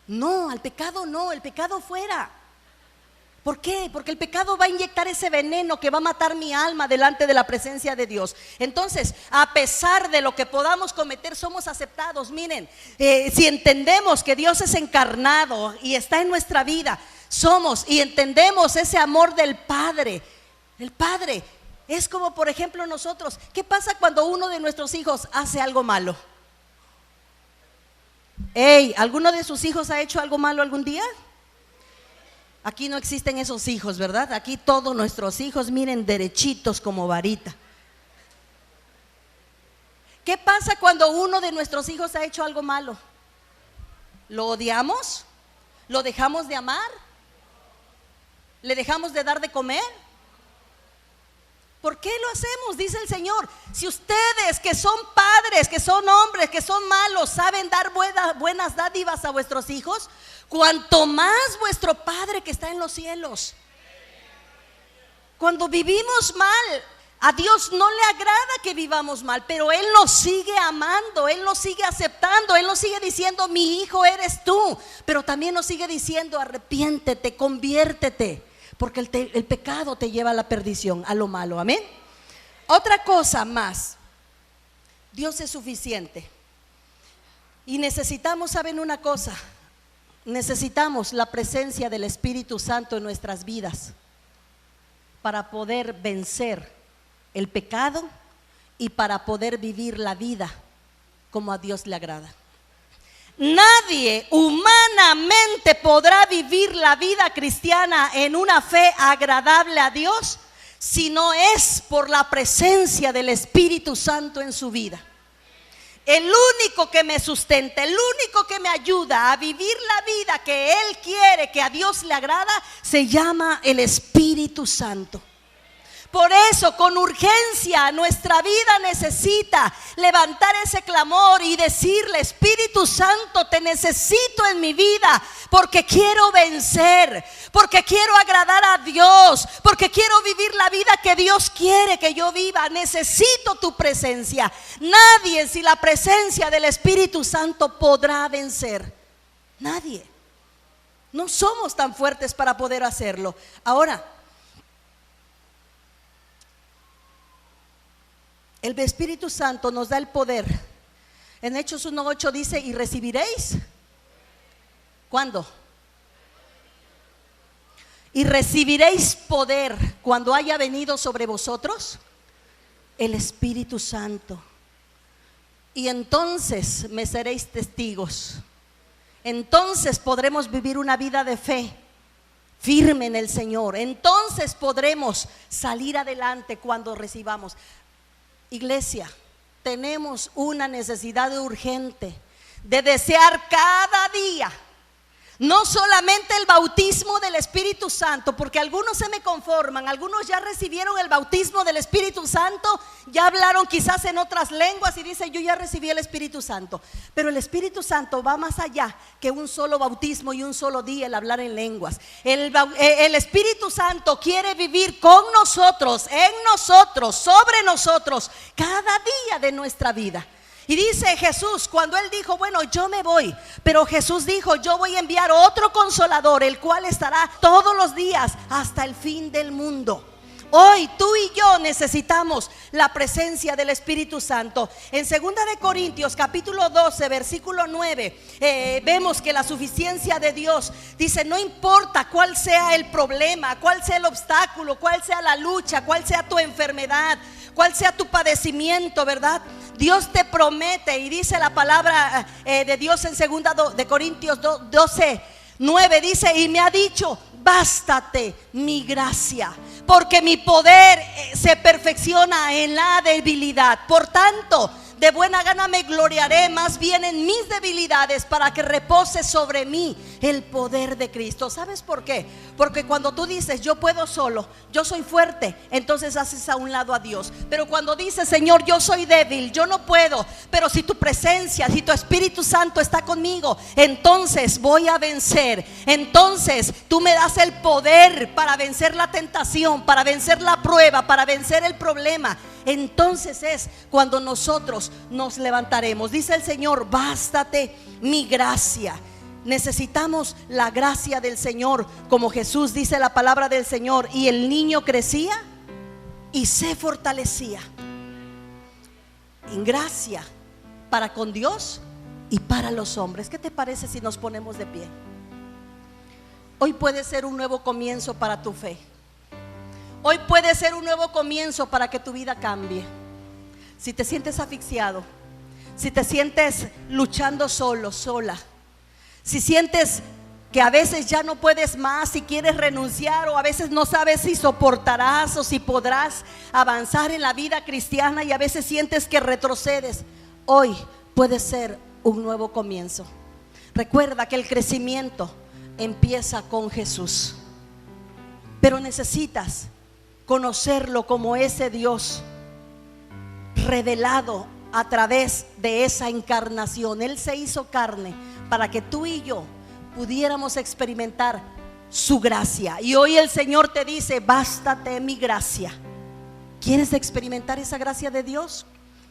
No, al pecado no, el pecado fuera. ¿Por qué? Porque el pecado va a inyectar ese veneno que va a matar mi alma delante de la presencia de Dios. Entonces, a pesar de lo que podamos cometer, somos aceptados. Miren, si entendemos que Dios es encarnado y está en nuestra vida, somos y entendemos ese amor del Padre. El Padre es como, por ejemplo, nosotros. ¿Qué pasa cuando uno de nuestros hijos hace algo malo? ¿Alguno de sus hijos ha hecho algo malo algún día? Aquí no existen esos hijos, ¿verdad? Aquí todos nuestros hijos, miren, derechitos como varita. ¿Qué pasa cuando uno de nuestros hijos ha hecho algo malo? ¿Lo odiamos? ¿Lo dejamos de amar? ¿Le dejamos de dar de comer? ¿Por qué lo hacemos? Dice el Señor. Si ustedes que son padres, que son hombres, que son malos, saben dar buenas dádivas a vuestros hijos, cuanto más vuestro Padre que está en los cielos. Cuando vivimos mal, a Dios no le agrada que vivamos mal, pero Él nos sigue amando, Él nos sigue aceptando, Él nos sigue diciendo, mi hijo eres tú, pero también nos sigue diciendo, arrepiéntete, conviértete, porque el pecado te lleva a la perdición, a lo malo, amén. Otra cosa más, Dios es suficiente y necesitamos, ¿saben una cosa? Necesitamos la presencia del Espíritu Santo en nuestras vidas para poder vencer el pecado y para poder vivir la vida como a Dios le agrada. Nadie humanamente podrá vivir la vida cristiana en una fe agradable a Dios si no es por la presencia del Espíritu Santo en su vida. El único que me sustenta, el único que me ayuda a vivir la vida que Él quiere, que a Dios le agrada, se llama el Espíritu Santo. Por eso, con urgencia, nuestra vida necesita levantar ese clamor y decirle, Espíritu Santo, te necesito en mi vida, porque quiero vencer, porque quiero agradar a Dios, porque quiero vivir la vida que Dios quiere que yo viva. Necesito tu presencia. Nadie sin la presencia del Espíritu Santo podrá vencer. Nadie. No somos tan fuertes para poder hacerlo. Ahora, el Espíritu Santo nos da el poder En Hechos 1:8 dice, y recibiréis. ¿Cuándo? Y recibiréis poder cuando haya venido sobre vosotros el Espíritu Santo. Y entonces me seréis testigos. Entonces podremos vivir una vida de fe firme en el Señor. Entonces podremos salir adelante cuando recibamos. Iglesia, tenemos una necesidad urgente de desear cada día no solamente el bautismo del Espíritu Santo, porque algunos se me conforman, algunos ya recibieron el bautismo del Espíritu Santo, ya hablaron quizás en otras lenguas y dicen, yo ya recibí el Espíritu Santo. Pero el Espíritu Santo va más allá que un solo bautismo y un solo día el hablar en lenguas. El Espíritu Santo quiere vivir con nosotros, en nosotros, sobre nosotros, cada día de nuestra vida. Y dice Jesús, cuando Él dijo, bueno, yo me voy, pero Jesús dijo, yo voy a enviar otro consolador, el cual estará todos los días hasta el fin del mundo. Hoy tú y yo necesitamos la presencia del Espíritu Santo. En 2 de Corintios capítulo 12 versículo 9 vemos que la suficiencia de Dios dice, no importa cuál sea el problema, cuál sea el obstáculo, cuál sea la lucha, cuál sea tu enfermedad, cuál sea tu padecimiento, ¿verdad? Dios te promete, y dice la palabra de Dios en 2 de Corintios 12, 9 dice, y me ha dicho, bástate mi gracia, porque mi poder se perfecciona en la debilidad. Por tanto, de buena gana me gloriaré más bien en mis debilidades, para que repose sobre mí el poder de Cristo. ¿Sabes por qué? Porque cuando tú dices, yo puedo solo, yo soy fuerte, entonces haces a un lado a Dios. Pero cuando dices, Señor, yo soy débil, yo no puedo, pero si tu presencia, si tu Espíritu Santo está conmigo, entonces voy a vencer. Entonces tú me das el poder para vencer la tentación, para vencer la prueba, para vencer el problema. Entonces es cuando nosotros nos levantaremos. Dice el Señor, bástate mi gracia. Necesitamos la gracia del Señor, como Jesús dice la palabra del Señor, y el niño crecía y se fortalecía en gracia para con Dios y para los hombres. ¿Qué te parece si nos ponemos de pie? Hoy puede ser un nuevo comienzo para tu fe. Hoy puede ser un nuevo comienzo para que tu vida cambie. Si te sientes asfixiado, si te sientes luchando solo, sola, si sientes que a veces ya no puedes más, si quieres renunciar, o a veces no sabes si soportarás o si podrás avanzar en la vida cristiana, y a veces sientes que retrocedes, hoy puede ser un nuevo comienzo. Recuerda que el crecimiento empieza con Jesús, pero necesitas conocerlo como ese Dios revelado a través de esa encarnación. Él se hizo carne para que tú y yo pudiéramos experimentar su gracia. Y hoy el Señor te dice, bástate mi gracia. ¿Quieres experimentar esa gracia de Dios?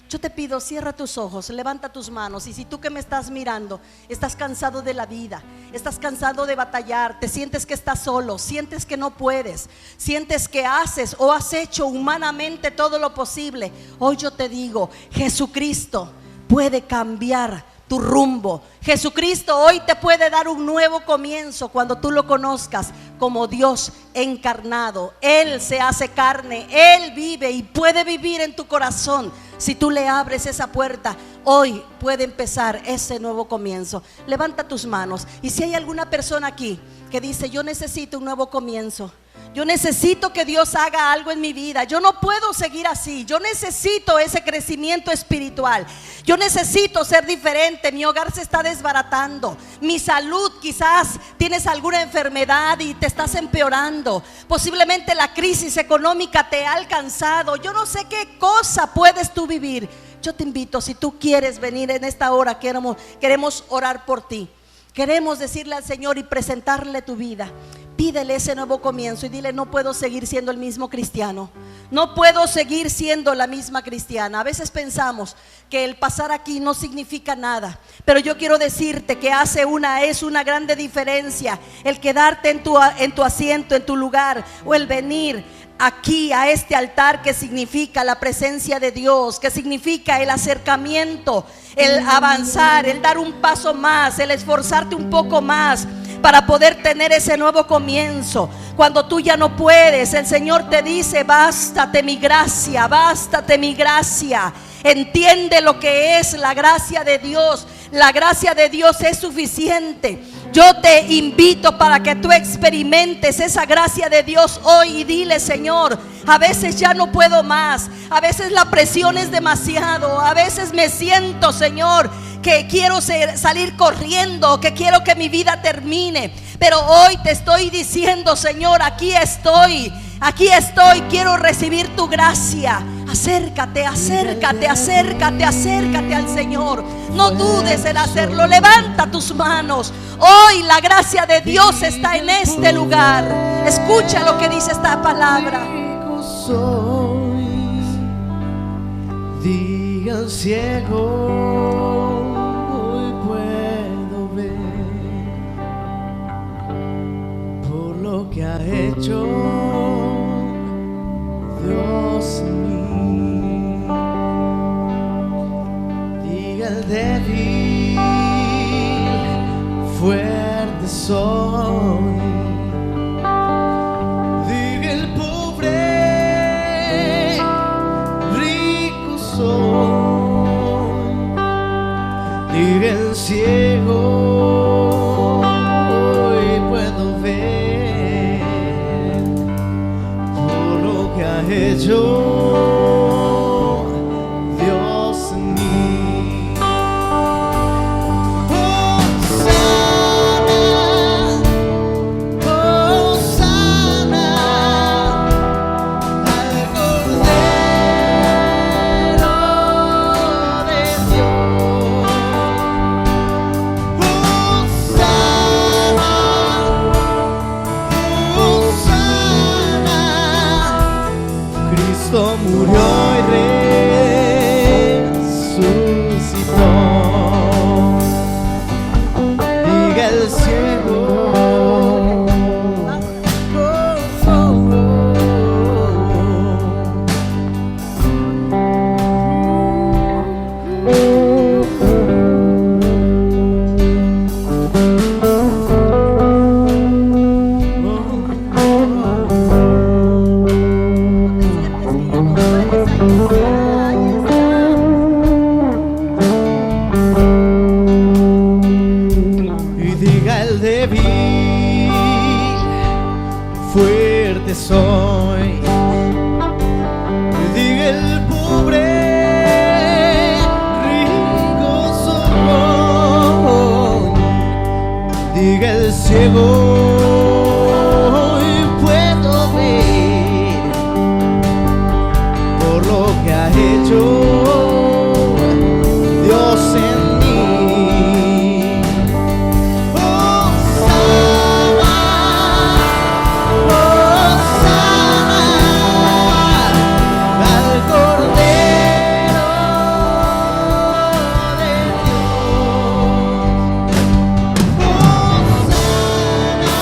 Yo te pido, cierra tus ojos, levanta tus manos. Y si tú que me estás mirando estás cansado de la vida, estás cansado de batallar, te sientes que estás solo, sientes que no puedes, sientes que haces o has hecho humanamente todo lo posible, hoy yo te digo, Jesucristo puede cambiar tu rumbo. Jesucristo hoy te puede dar un nuevo comienzo cuando tú lo conozcas como Dios encarnado. Él se hace carne, Él vive y puede vivir en tu corazón. Si tú le abres esa puerta, hoy puede empezar ese nuevo comienzo. Levanta tus manos, y si hay alguna persona aquí que dice, yo necesito un nuevo comienzo, yo necesito que Dios haga algo en mi vida, yo no puedo seguir así, yo necesito ese crecimiento espiritual, yo necesito ser diferente, mi hogar se está desbaratando, mi salud, quizás tienes alguna enfermedad y te estás empeorando, posiblemente la crisis económica te ha alcanzado, yo no sé qué cosa puedes tú vivir. Yo te invito, si tú quieres venir en esta hora, queremos orar por ti, queremos decirle al Señor y presentarle tu vida. Pídele ese nuevo comienzo y dile, no puedo seguir siendo el mismo cristiano, no puedo seguir siendo la misma cristiana. A veces pensamos que el pasar aquí no significa nada, pero yo quiero decirte que es una grande diferencia el quedarte en tu asiento, en tu lugar, o el venir aquí a este altar, que significa la presencia de Dios, que significa el acercamiento, el avanzar, el dar un paso más, el esforzarte un poco más para poder tener ese nuevo comienzo. Cuando tú ya no puedes, el Señor te dice: bástate mi gracia, bástate mi gracia. Entiende lo que es la gracia de Dios. La gracia de Dios es suficiente. Yo te invito para que tú experimentes esa gracia de Dios hoy y dile: Señor, a veces ya no puedo más, a veces la presión es demasiado, a veces me siento, Señor, que quiero salir corriendo, que quiero que mi vida termine, pero hoy te estoy diciendo: Señor, aquí estoy, quiero recibir tu gracia. Acércate, acércate, acércate, acércate al Señor. No dudes en hacerlo. Levanta tus manos. Hoy la gracia de Dios está en este lugar. Escucha lo que dice esta palabra. Diga al ciego: hoy puedo ver por lo que ha hecho Dios en mí. Diga al débil: fuerte soy. Diga el pobre: rico soy. Diga el ciego: hoy puedo ver por lo que ha hecho Dios en mí. Hosanna, al Cordero de Dios. Hosanna, Cristo murió y resucitó. Diga el ciego: y diga el débil: fuerte soy. Y diga el pobre: rico soy. Diga el ciego: hoy puedo ver por lo que ha hecho Dios en mí. Hosanna, Hosanna, al Cordero de Dios. Hosanna,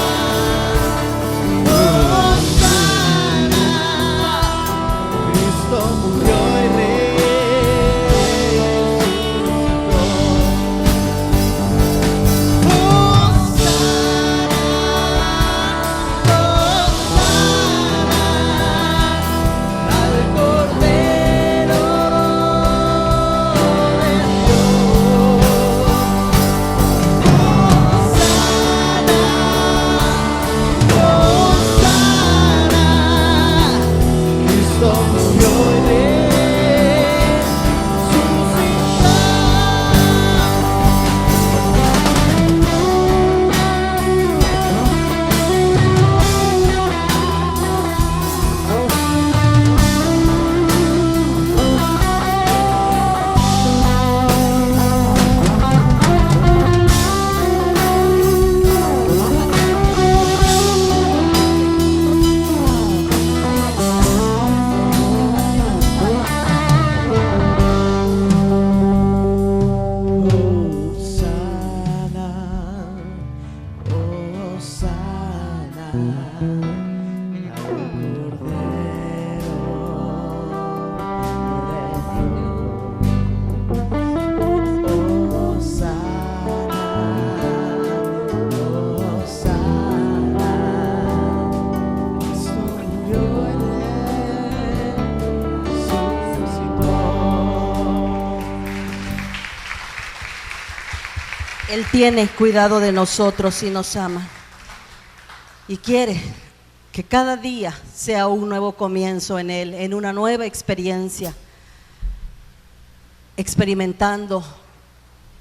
Él tiene cuidado de nosotros y nos ama. Y quiere que cada día sea un nuevo comienzo en Él, en una nueva experiencia, experimentando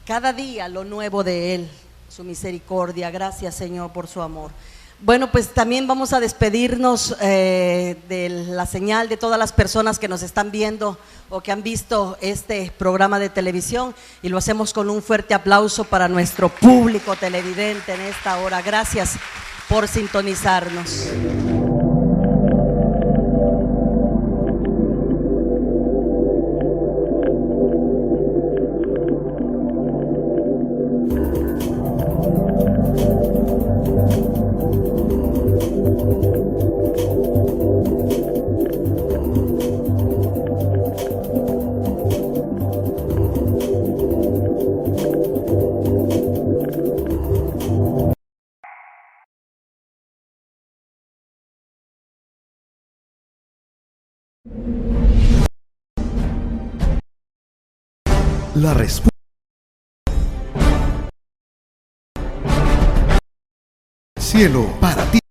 cada día lo nuevo de Él, su misericordia. Gracias, Señor, por su amor. Bueno, pues también vamos a despedirnos de la señal de todas las personas que nos están viendo o que han visto este programa de televisión, y lo hacemos con un fuerte aplauso para nuestro público televidente en esta hora. Gracias por sintonizarnos. La respuesta. Cielo para ti.